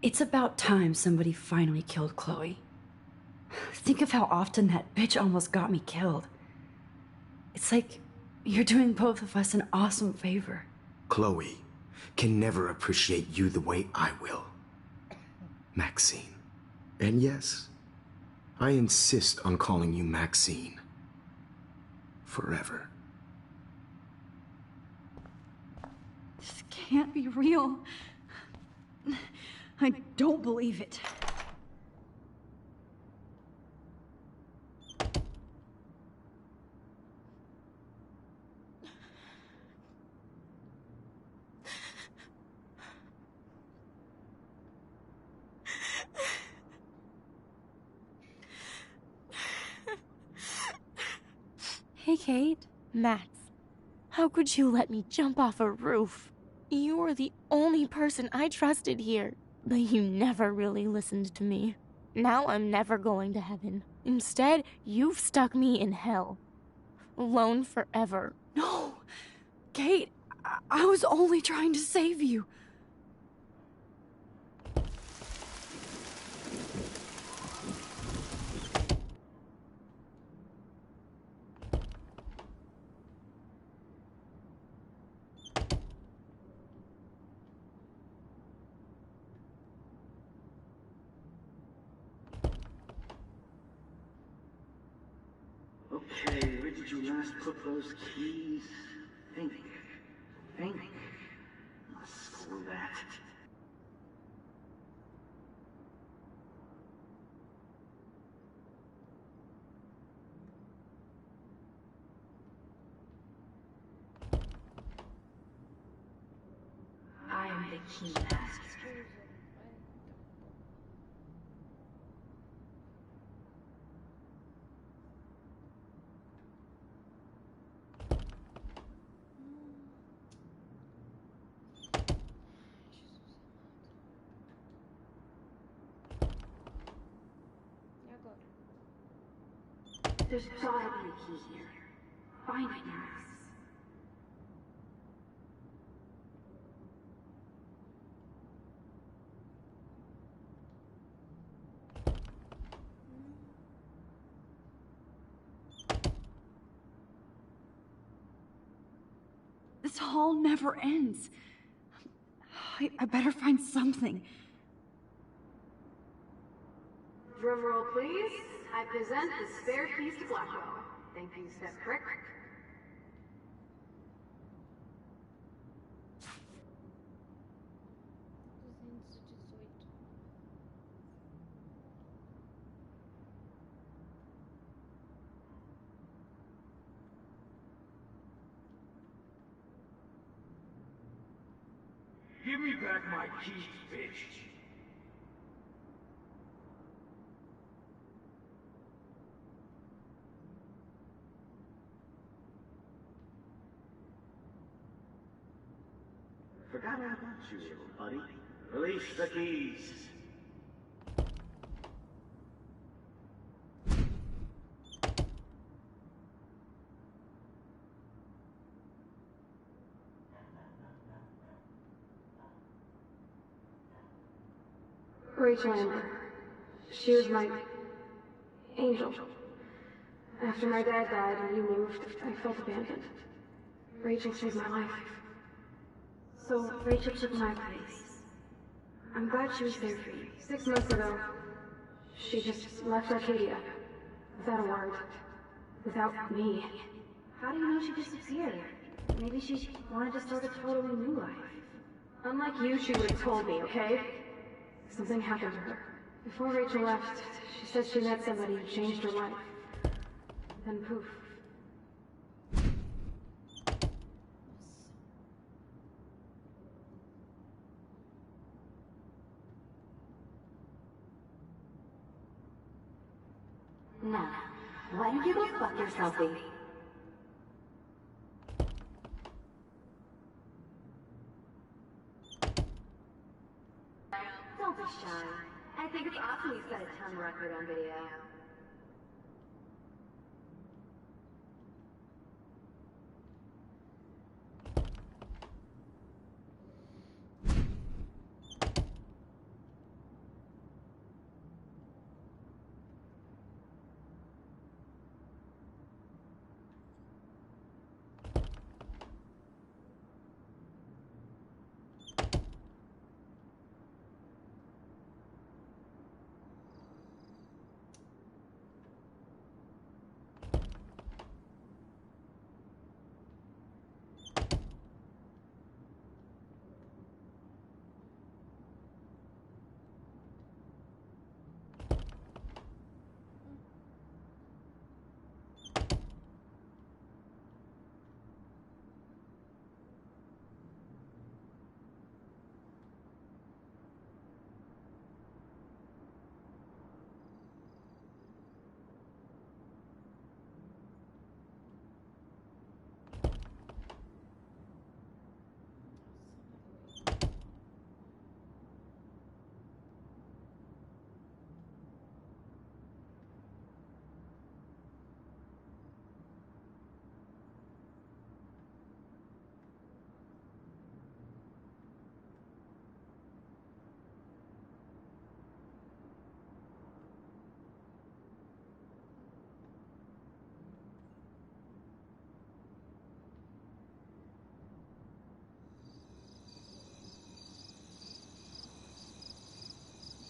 Speaker 9: It's about time somebody finally killed Chloe. Think of how often that bitch almost got me killed. It's like you're doing both of us an awesome favor.
Speaker 4: Chloe can never appreciate you the way I will. Maxine. And yes, I insist on calling you Maxine. Forever.
Speaker 9: This can't be real. I don't believe it.
Speaker 3: Hey, Kate. Max, how could you let me jump off a roof? You were the only person I trusted here, but you never really listened to me. Now I'm never going to heaven. Instead, you've stuck me in hell. Alone forever.
Speaker 9: No! Kate, I was only trying to save you.
Speaker 17: Where did you last put those keys? Think. Screw that. I am the key master. There's gotta be a key here. Find it, Max.
Speaker 9: This hall never ends. I better find something.
Speaker 2: Drum roll, please. I present the spare keys to Blackwell. Thank you, Step Crick.
Speaker 17: Give me back my keys, bitch. Forgot all about you, little buddy. Release the keys.
Speaker 2: Rachel Amber. She was my angel. After my dad died and you moved, I felt abandoned. Rachel saved my life. So Rachel took my place. I'm glad she was there for you. 6 months ago, she just left Arcadia. Without a word. Without me.
Speaker 7: How do you know she disappeared? Maybe she wanted to start a totally new life.
Speaker 2: Unlike you, she would have told me, okay? Something happened to her. Before Rachel left, she said she met somebody who changed her life. Then poof.
Speaker 7: Now, why don't you go fuck yourself, baby? Don't be shy. I think it's awesome you set a ton record on video.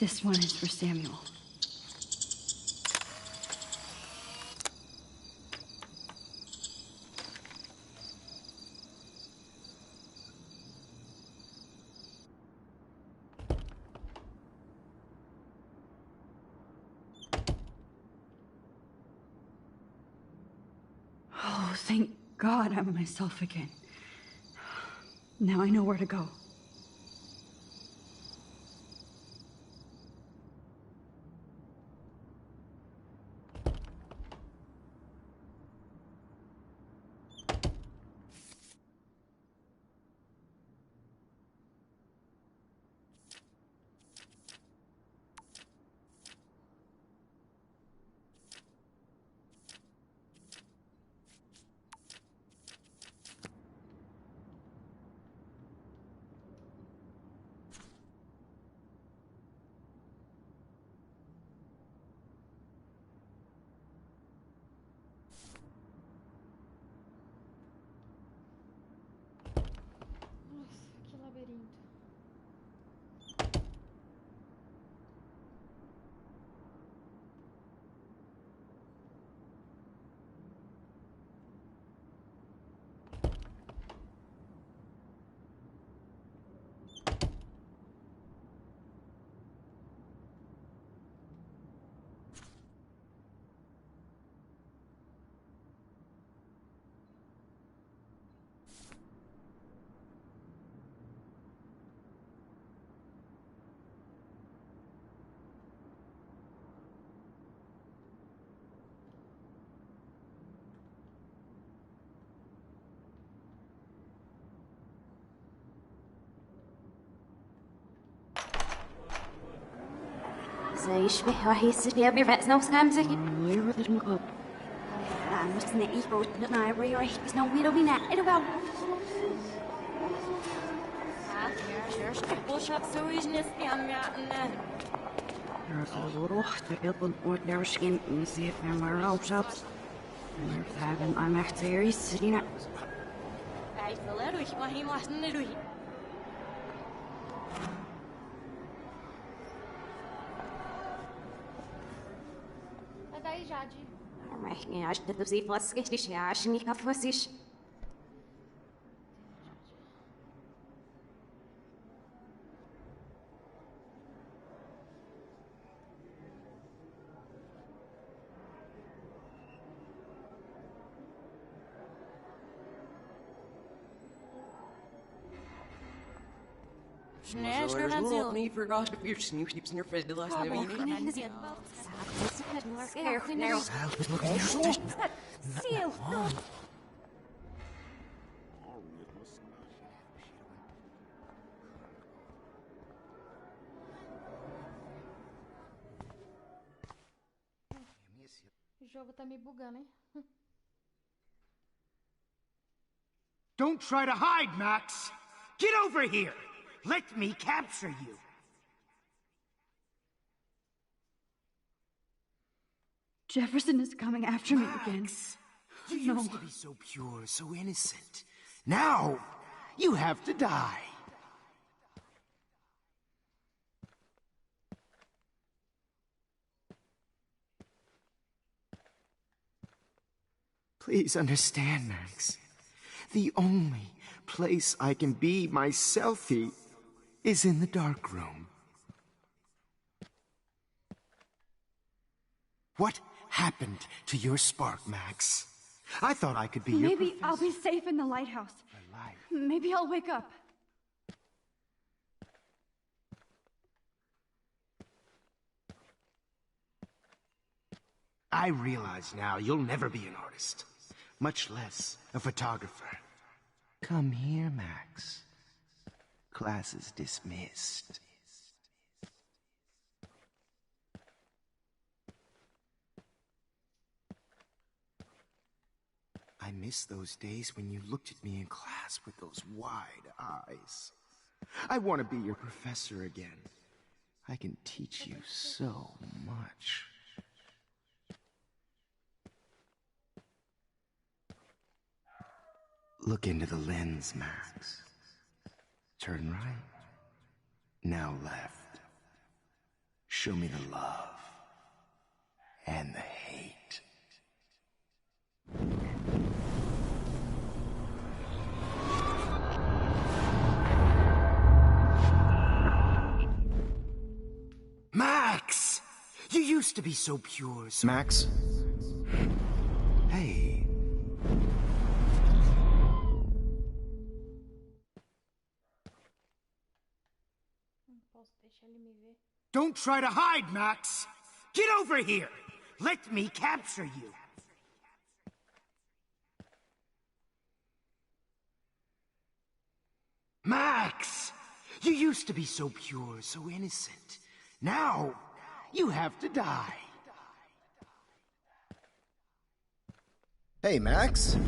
Speaker 9: This one is for Samuel. thank God I'm myself again. Now I know where to go.
Speaker 8: Que labirinto. É daí, Jade. O jogo tá me bugando, hein?
Speaker 6: Don't try to hide, Max! Get over here! Let me capture you!
Speaker 9: Jefferson is coming after me again.
Speaker 6: You used to be so pure, so innocent. Now, you have to die. Please understand, Max. The only place I can be myself is in the dark room. What happened to your spark, Max? I thought I could be your
Speaker 9: Maybe I'll be safe in the lighthouse. Maybe I'll wake up.
Speaker 6: I realize now you'll never be an artist, much less a photographer. Come here, Max. Class is dismissed. I miss those days when you looked at me in class with those wide eyes. I want to be your professor again. I can teach you so much. Look into the lens, Max. Turn right. Now left. Show me the love and the hate. Max! You used to be so pure. Max? Hey.
Speaker 8: deixa ele me ver.
Speaker 4: Don't try to hide, Max! Get over here! Let me capture you! Max! You used to be so pure, so innocent. Now, you have to die.
Speaker 6: Hey, Max.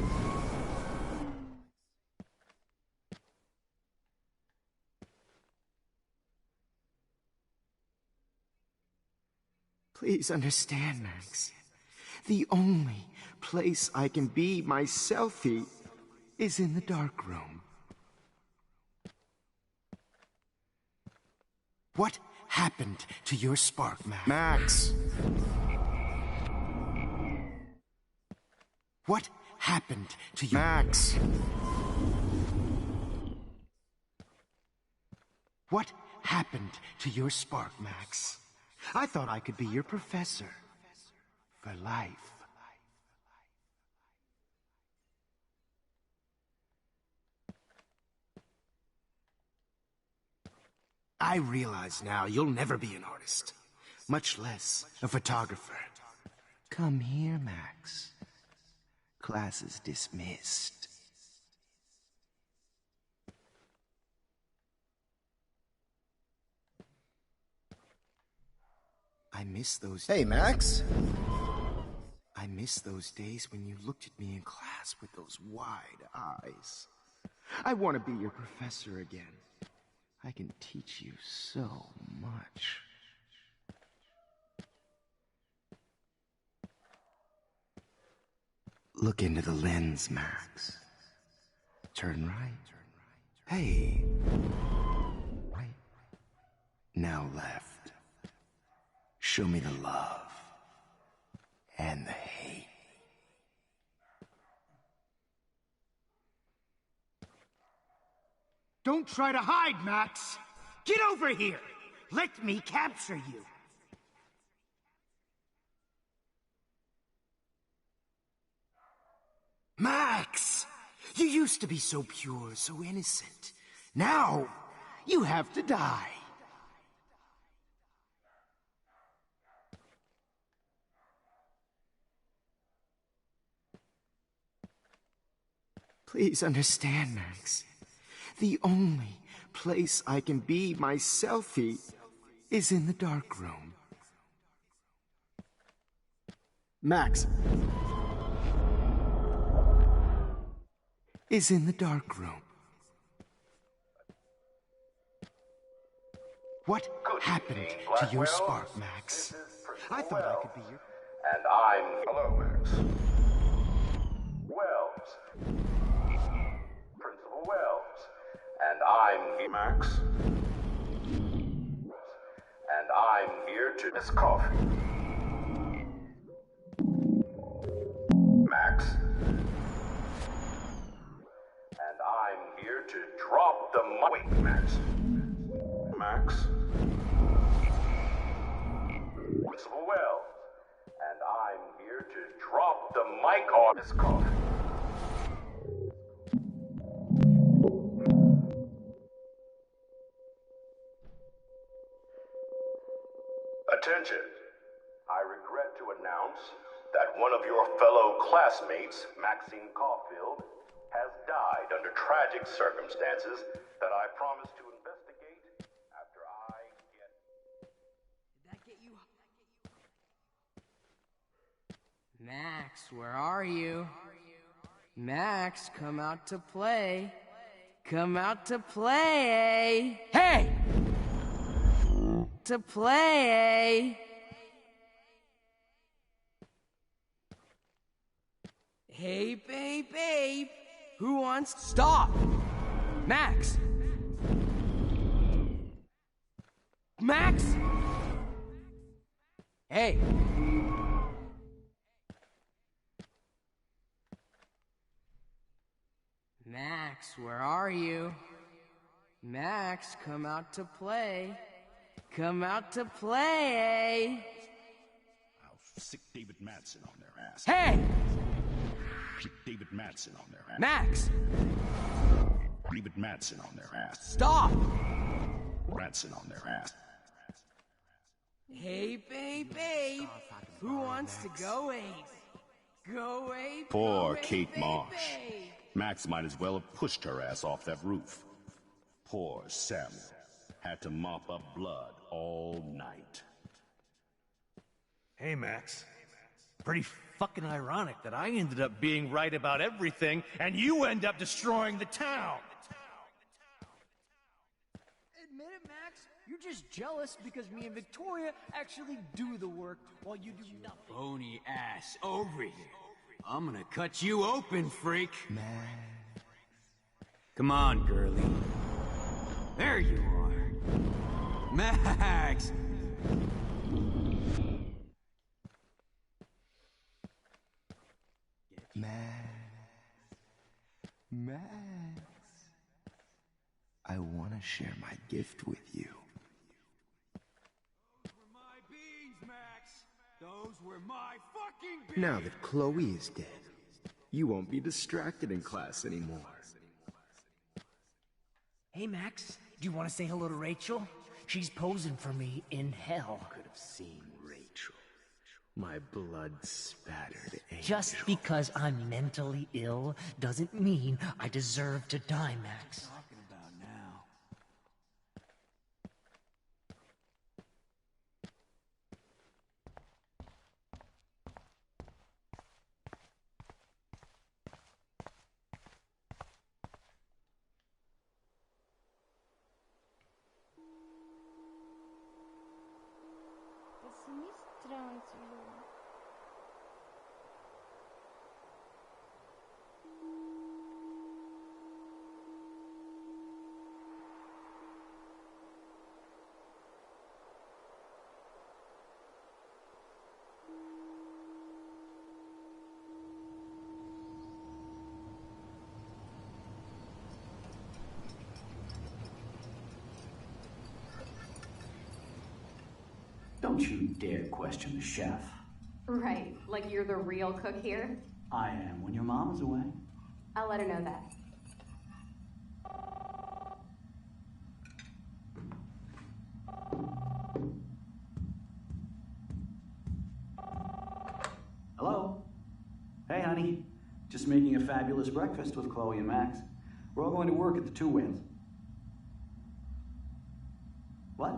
Speaker 4: Please understand, Max. The only place I can be myself is in the dark room. What happened to your spark, Max?
Speaker 6: Max!
Speaker 4: What happened to you?
Speaker 6: Max!
Speaker 4: What happened to your spark, Max? I thought I could be your professor. For life. I realize now you'll never be an artist, much less a photographer. Come here, Max. Class is dismissed. I miss those...
Speaker 6: Hey, Max!
Speaker 4: I miss those days when you looked at me in class with those wide eyes. I want to be your professor again. I can teach you so much. Look into the lens, Max. Turn right. Hey. Right. Now left. Show me the love and the hate. Don't try to hide, Max! Get over here! Let me capture you! Max! You used to be so pure, so innocent. Now, you have to die. Please understand, Max. The only place I can be myself is in the dark room.
Speaker 6: Max.
Speaker 4: Is in the dark room. What happened to your spark, Max? I thought I could be your...
Speaker 13: And I'm... Hello, Max. Wells. Principal Wells. And I'm... Max. And I'm here to... This coffee. Max. And I'm here to drop the mic. Wait, Max. Max. Principal Wells. And I'm here to drop the mic on this coffee. Attention. I regret to announce that one of your fellow classmates, Maxine Caulfield, has died under tragic circumstances that I promise to investigate after I get...
Speaker 21: Did that get you? Max, where are you? Max, come out to play. Come out to play. Hey! To play. Hey, babe. Who wants... Stop! Max! Max! Hey! Max, where are you? Max, come out to play. Come out to play.
Speaker 13: I'll stick David Madsen on their ass.
Speaker 21: Hey!
Speaker 13: Stick David Madsen on their ass.
Speaker 21: Max!
Speaker 13: David Madsen on their ass.
Speaker 21: Stop!
Speaker 13: Madsen on their ass.
Speaker 21: Hey, baby, who wants to go ape? Go ape.
Speaker 13: Poor
Speaker 21: go ape,
Speaker 13: Kate
Speaker 21: baby.
Speaker 13: Marsh. Max might as well have pushed her ass off that roof. Poor Samuel. Had to mop up blood all night.
Speaker 12: Hey, Max. Pretty fucking ironic that I ended up being right about everything, and you end up destroying the town!
Speaker 14: Admit it, Max. You're just jealous because me and Victoria actually do the work while you do nothing.
Speaker 5: Bony ass over here. I'm gonna cut you open, freak. Come on, girlie. There you are. Max!
Speaker 6: Max, I want to share my gift with you.
Speaker 5: Those were my beans, Max. Those were my fucking beans.
Speaker 6: Now that Chloe is dead, you won't be distracted in class anymore.
Speaker 21: Hey, Max, do you want to say hello to Rachel? She's posing for me in hell.
Speaker 6: Could have seen Rachel. My blood-spattered angel.
Speaker 21: Just because I'm mentally ill doesn't mean I deserve to die, Max.
Speaker 5: Talking about now.
Speaker 8: Tá-se me estranho esse jogo.
Speaker 11: Don't you dare question the chef.
Speaker 2: Right, like you're the real cook here?
Speaker 11: I am when your mom is away.
Speaker 2: I'll let her know that.
Speaker 11: Hello? Hey, honey. Just making a fabulous breakfast with Chloe and Max. We're all going to work at the Two Whales. What?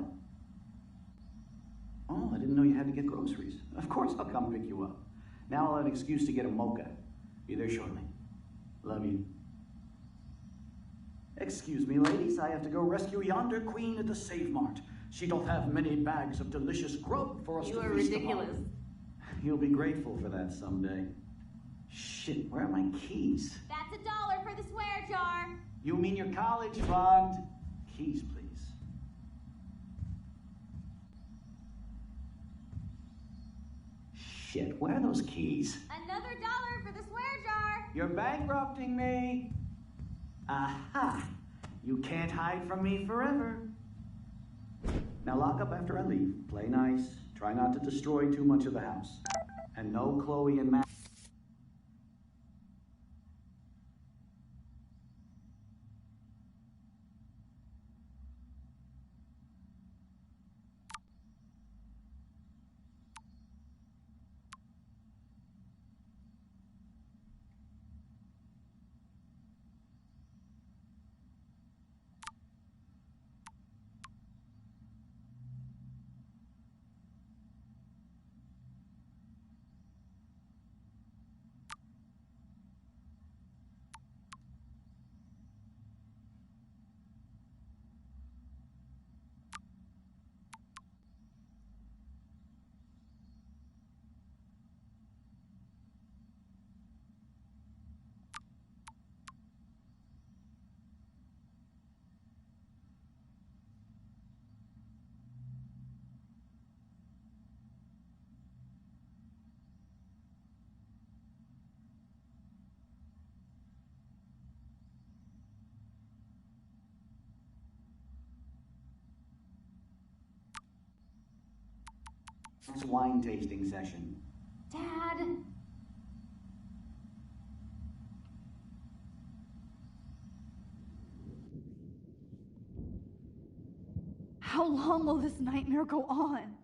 Speaker 11: Oh, I didn't know you had to get groceries. Of course I'll come pick you up. Now I'll have an excuse to get a mocha. Be there shortly. Love you. Excuse me, ladies. I have to go rescue yonder queen at the Save Mart. She doth have many bags of delicious grub for us to feast upon.
Speaker 2: You are ridiculous.
Speaker 11: You'll be grateful for that someday. Shit, where are my keys?
Speaker 22: That's $1 for the swear jar.
Speaker 11: You mean your college fund? Keys, please. Shit, where are those keys?
Speaker 22: Another $1 for the swear jar.
Speaker 11: You're bankrupting me. Aha! You can't hide from me forever. Now lock up after I leave. Play nice. Try not to destroy too much of the house. And no Chloe and Matt. It's a wine tasting session.
Speaker 22: Dad.
Speaker 9: How long will this nightmare go on?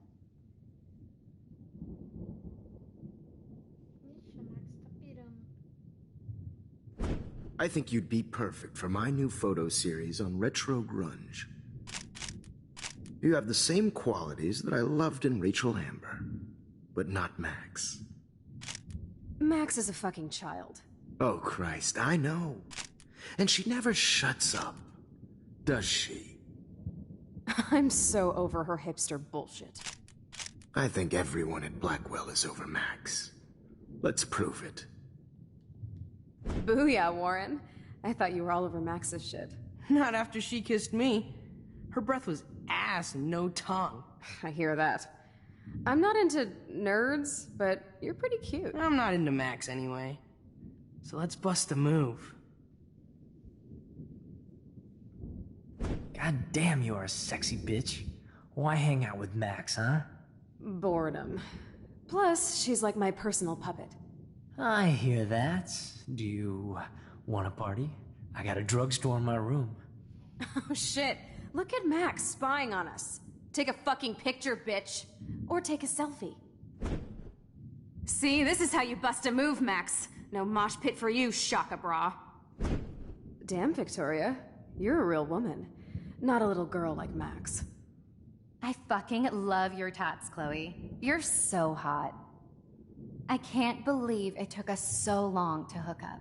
Speaker 4: I think you'd be perfect for my new photo series on retro grunge. You have the same qualities that I loved in Rachel Amber, but not Max.
Speaker 2: Max is a fucking child.
Speaker 4: Oh, Christ, I know. And she never shuts up, does she?
Speaker 2: I'm so over her hipster bullshit.
Speaker 4: I think everyone at Blackwell is over Max. Let's prove it.
Speaker 2: Booyah, Warren. I thought you were all over Max's shit.
Speaker 21: Not after she kissed me. Her breath was ass and no tongue.
Speaker 2: I hear that. I'm not into nerds, but you're pretty cute.
Speaker 21: I'm not into Max anyway. So let's bust a move.
Speaker 15: God damn, you are a sexy bitch. Why hang out with Max, huh?
Speaker 2: Boredom. Plus, she's like my personal puppet.
Speaker 15: I hear that. Do you want a party? I got a drugstore in my room.
Speaker 2: Oh shit. Look at Max spying on us. Take a fucking picture, bitch. Or take a selfie. See, this is how you bust a move, Max. No mosh pit for you, Shaka Bra. Damn, Victoria. You're a real woman. Not a little girl like Max.
Speaker 1: I fucking love your tats, Chloe. You're so hot. I can't believe it took us so long to hook up.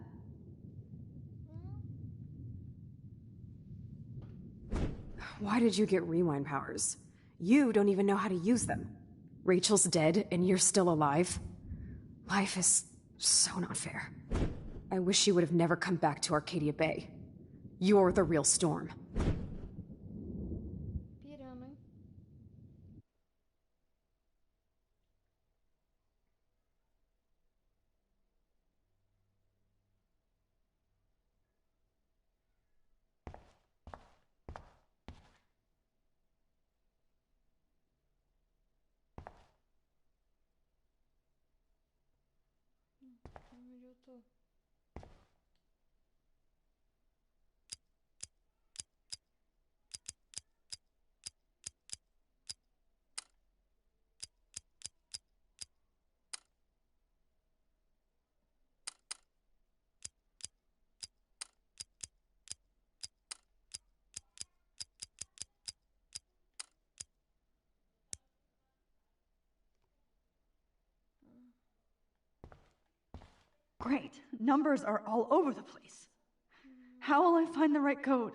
Speaker 2: Why did you get rewind powers? You don't even know how to use them. Rachel's dead and you're still alive. Life is so not fair. I wish you would have never come back to Arcadia Bay. You're the real Storm.
Speaker 8: Onde eu tô?
Speaker 9: Great. Numbers are all over the place. How will I find the right code?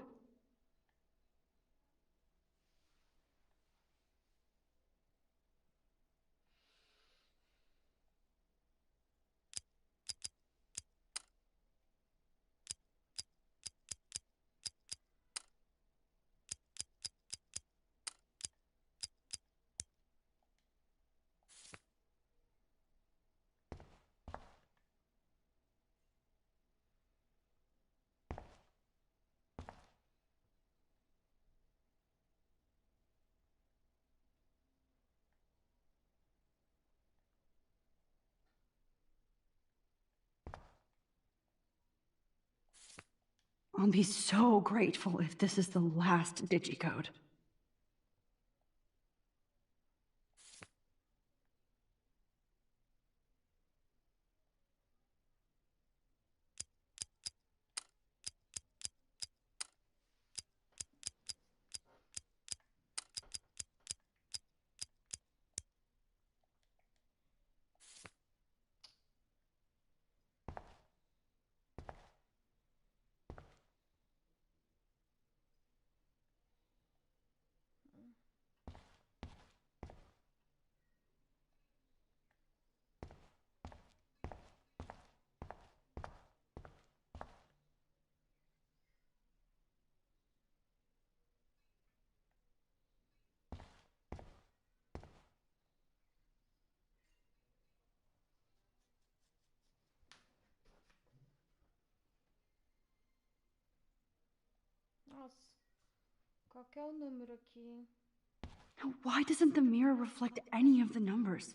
Speaker 9: I'll be so grateful if this is the last digicode.
Speaker 8: Nossa, qual que é o número aqui, hein?
Speaker 9: Now, why doesn't the mirror reflect any of the numbers?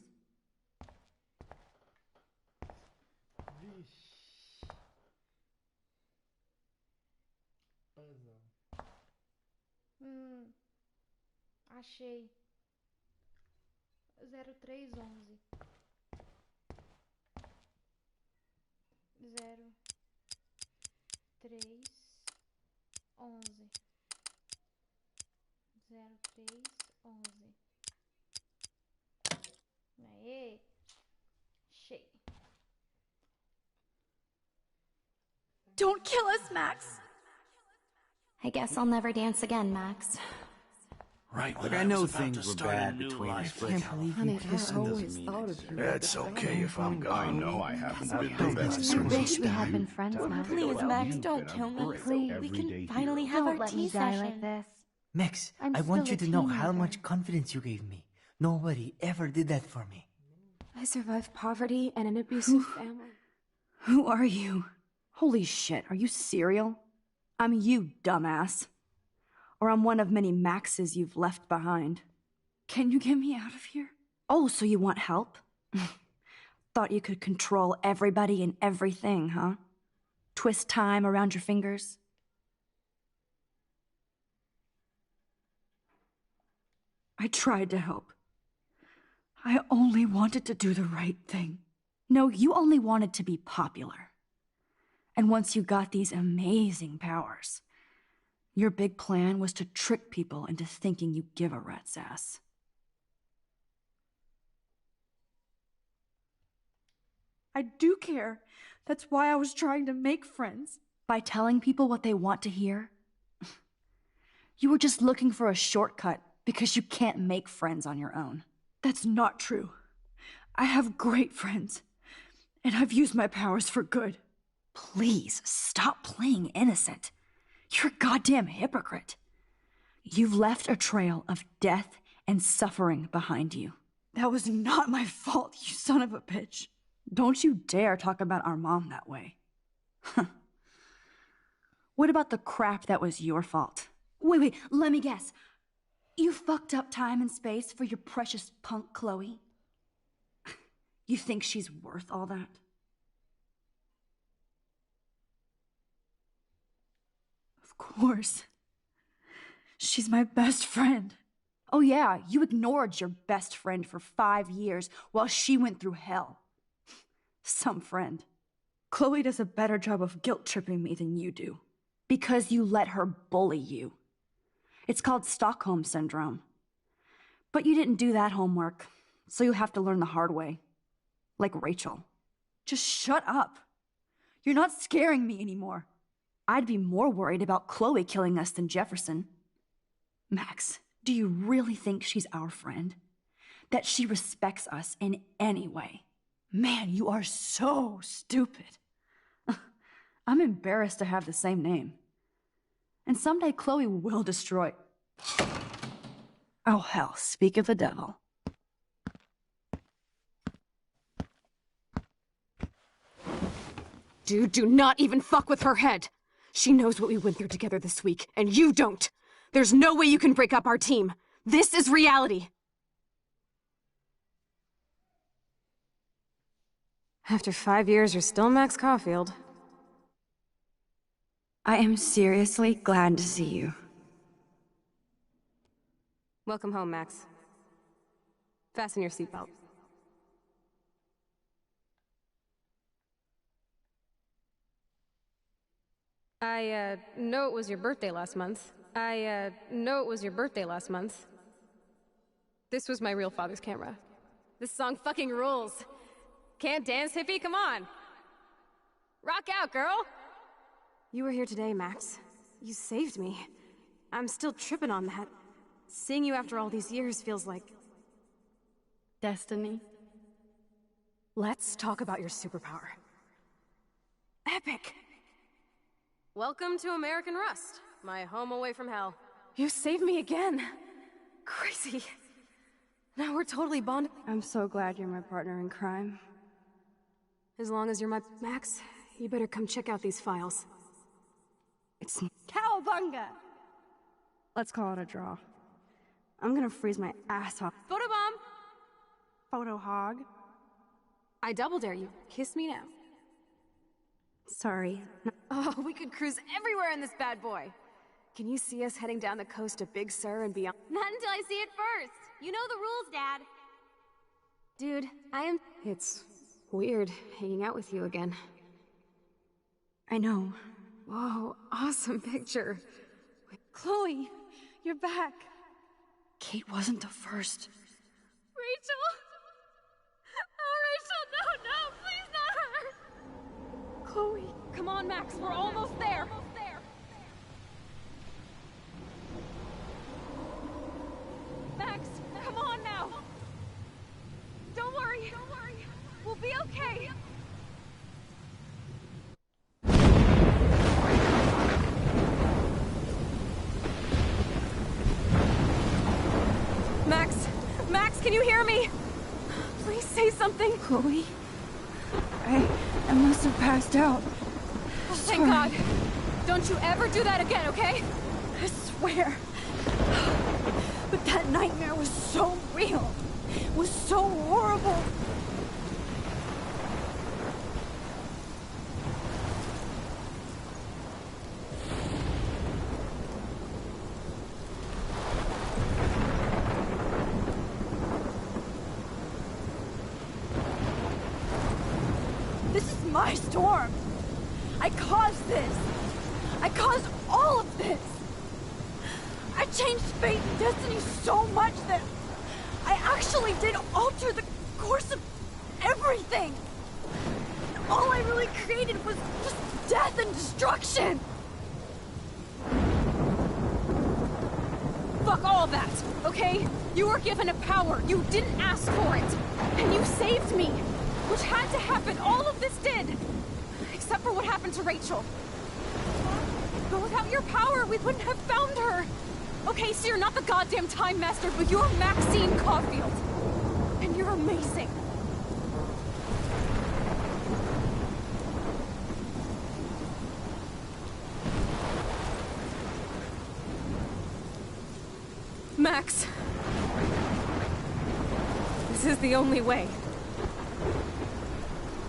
Speaker 8: Achei. 0311. 0. ℏ𝕚𝕟𝕠𝕨 0311. Aê! Achei.
Speaker 2: Don't kill us, Max!
Speaker 1: I guess I'll never dance again, Max.
Speaker 14: Right.
Speaker 5: Look, I know things were bad between us, but
Speaker 20: Honey, I always thought of you.
Speaker 14: It's okay if I'm gone.
Speaker 13: I know I haven't been the best.
Speaker 1: I wish we had been friends, Max.
Speaker 3: Please, Max, don't kill me.
Speaker 1: Please.
Speaker 3: We can finally have
Speaker 1: Don't
Speaker 3: our
Speaker 1: let
Speaker 3: tea
Speaker 1: me die
Speaker 3: session.
Speaker 1: like this.
Speaker 15: Max,
Speaker 1: I'm
Speaker 15: I want
Speaker 1: still
Speaker 15: you
Speaker 1: a
Speaker 15: to know how
Speaker 1: teenager.
Speaker 15: much confidence you gave me. Nobody ever did that for me.
Speaker 2: I survived poverty and an abusive family.
Speaker 9: Who are you? Holy shit, are you serial? I'm you, dumbass. Or I'm one of many Maxes you've left behind. Can you get me out of here? Oh, so you want help? Thought you could control everybody and everything, huh? Twist time around your fingers? I tried to help. I only wanted to do the right thing. No, you only wanted to be popular. And once you got these amazing powers, your big plan was to trick people into thinking you give a rat's ass. I do care. That's why I was trying to make friends. By telling people what they want to hear? You were just looking for a shortcut because you can't make friends on your own. That's not true. I have great friends, and I've used my powers for good. Please, stop playing innocent. You're a goddamn hypocrite. You've left a trail of death and suffering behind you. That was not my fault, you son of a bitch. Don't you dare talk about our mom that way. What about the crap that was your fault? Wait, let me guess. You fucked up time and space for your precious punk Chloe? You think she's worth all that? Of course. She's my best friend. Oh yeah, you ignored your best friend for 5 years while she went through hell. Some friend. Chloe does a better job of guilt-tripping me than you do. Because you let her bully you. It's called Stockholm Syndrome. But you didn't do that homework, so you have to learn the hard way. Like Rachel. Just shut up. You're not scaring me anymore. I'd be more worried about Chloe killing us than Jefferson. Max, do you really think she's our friend? That she respects us in any way? Man, you are so stupid. I'm embarrassed to have the same name. And someday Chloe will destroy... Oh hell, speak of the devil.
Speaker 2: Dude, do not even fuck with her head. She knows what we went through together this week, and you don't. There's no way you can break up our team. This is reality. After 5 years, you're still Max Caulfield.
Speaker 9: I am seriously glad to see you.
Speaker 2: Welcome home, Max. Fasten your seatbelt. I know it was your birthday last month. This was my real father's camera. This song fucking rules. Can't dance, hippie? Come on. Rock out, girl! You were here today, Max. You saved me. I'm still tripping on that. Seeing you after all these years feels like...
Speaker 9: Destiny.
Speaker 2: Let's talk about your superpower. Epic! Welcome to American Rust, my home away from hell. You saved me again. Crazy. Now we're totally bonded.
Speaker 9: I'm so glad you're my partner in crime.
Speaker 2: As long as you're my... Max, you better come check out these files.
Speaker 9: It's... Cowabunga! Let's call it a draw. I'm gonna freeze my ass off.
Speaker 2: Photobomb!
Speaker 9: Photo hog.
Speaker 2: I double dare you. Kiss me now.
Speaker 9: Sorry.
Speaker 2: Oh, we could cruise everywhere in this bad boy. Can you see us heading down the coast to Big Sur and beyond?
Speaker 16: Not until I see it first. You know the rules, Dad.
Speaker 2: Dude, I am... It's weird hanging out with you again.
Speaker 9: I know.
Speaker 2: Whoa, awesome picture.
Speaker 3: Chloe, you're back.
Speaker 9: Kate wasn't the first.
Speaker 3: Rachel! Oh, Rachel, no, please not her!
Speaker 2: Chloe, come on, Max, we're almost there. Max, come on now. Don't worry. We'll be okay. Max, can you hear me? Please say something.
Speaker 9: Chloe? I must have passed out.
Speaker 2: Thank God. Don't you ever do that again, okay?
Speaker 9: I swear. But that nightmare was so real. It was so horrible. This is my storm. I caused this. I caused all of this. I changed fate and destiny so much that I actually did alter the course of everything. All I really created was just death and destruction.
Speaker 2: Fuck all that, okay? You were given a power. You didn't ask for it. And you saved me, which had to happen. All of this did. Except for what happened to Rachel. But without your power, we wouldn't have found her. Okay, so you're not the goddamn Time Master, but you're Maxine Caulfield. And you're amazing. Max. This is the only way.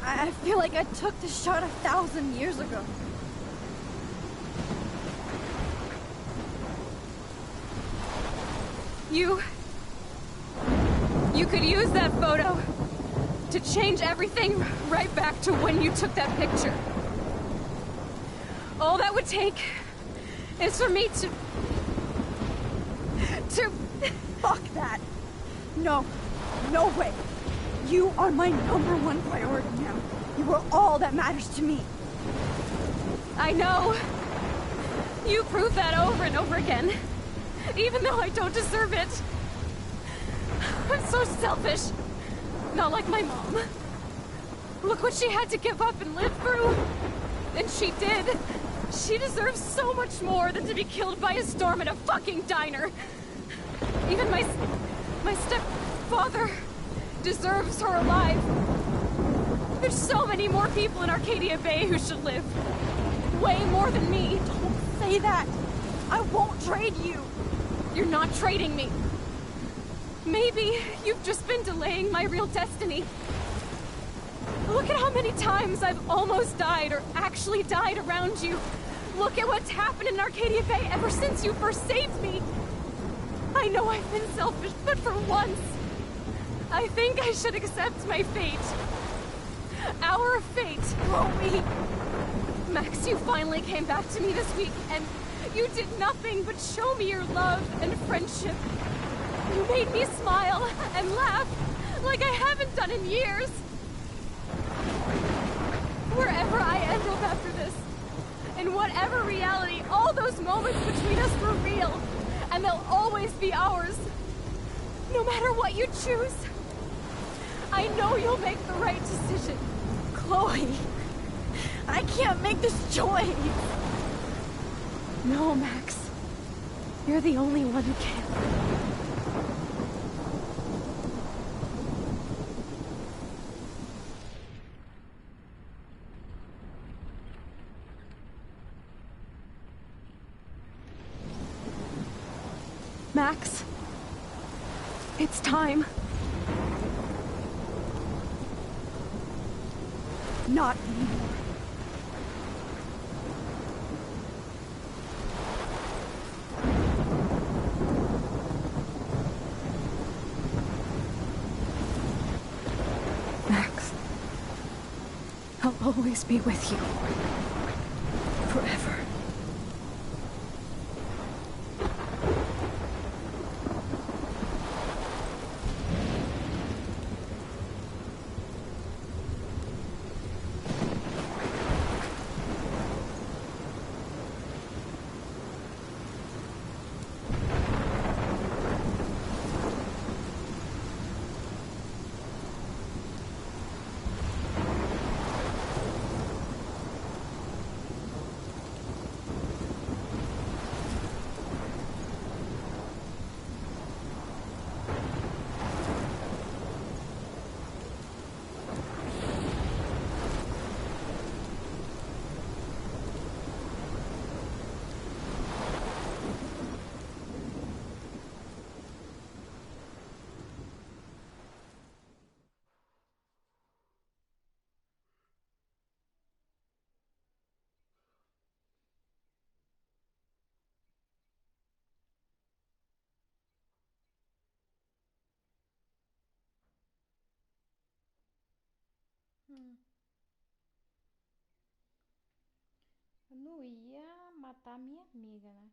Speaker 9: I feel like I took the shot 1,000 years ago.
Speaker 2: You could use that photo to change everything right back to when you took that picture. All that would take is for me to...
Speaker 9: Fuck that. No way. You are my #1 priority now. You are all that matters to me.
Speaker 2: I know. You prove that over and over again. Even though I don't deserve it. I'm so selfish. Not like my mom. Look what she had to give up and live through. And she did. She deserves so much more than to be killed by a storm in a fucking diner. Even my stepfather deserves her alive. There's so many more people in Arcadia Bay who should live. Way more than me.
Speaker 9: Don't say that. I won't trade you.
Speaker 2: You're not trading me. Maybe you've just been delaying my real destiny. Look at how many times I've almost died or actually died around you. Look at what's happened in Arcadia Bay ever since you first saved me. I know I've been selfish, but for once, I think I should accept my fate. Our fate.
Speaker 9: Chloe!
Speaker 2: Max, you finally came back to me this week, and you did nothing but show me your love and friendship. You made me smile and laugh like I haven't done in years. Wherever I end up after this, in whatever reality, all those moments between us were real, and they'll always be ours. No matter what you choose, I know you'll make the right decision.
Speaker 9: Chloe, I can't make this choice.
Speaker 2: No, Max. You're the only one who can. Max, it's time.
Speaker 9: Not anymore.
Speaker 2: Max, I'll always be with you. Forever.
Speaker 8: Eu não ia matar minha amiga, né?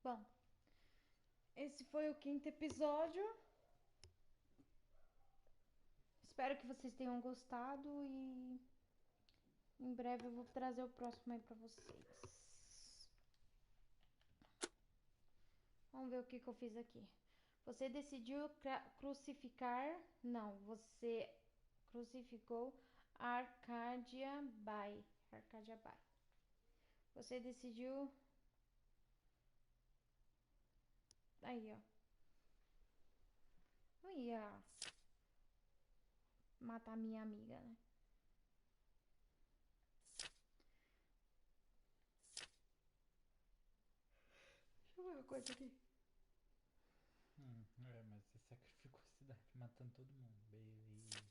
Speaker 8: Bom, esse foi o 5º episódio. Espero que vocês tenham gostado e em breve eu vou trazer o próximo aí pra vocês. Vamos ver o que eu fiz aqui. Você decidiu crucificar... Não, você crucificou ℚ𝕒𝕚𝕚. Você decidiu... Aí, ó. Não ia matar minha amiga, né? Deixa eu ver uma coisa aqui.
Speaker 18: Mas você sacrificou a cidade matando todo mundo. Beleza.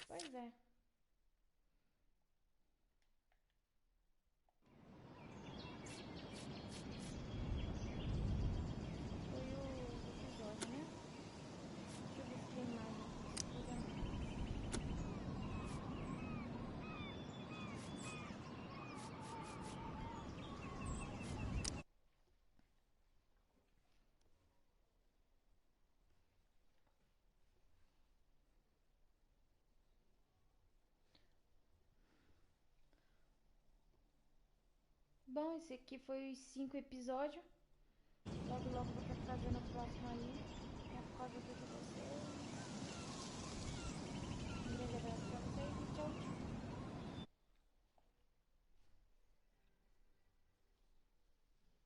Speaker 8: Pois é. Foi o episódio, né? Deixa eu ver se tem mais. Bom, esse aqui foi os 5 episódios. Logo, logo vou estar trazendo o próximo aí. É por causa de vocês.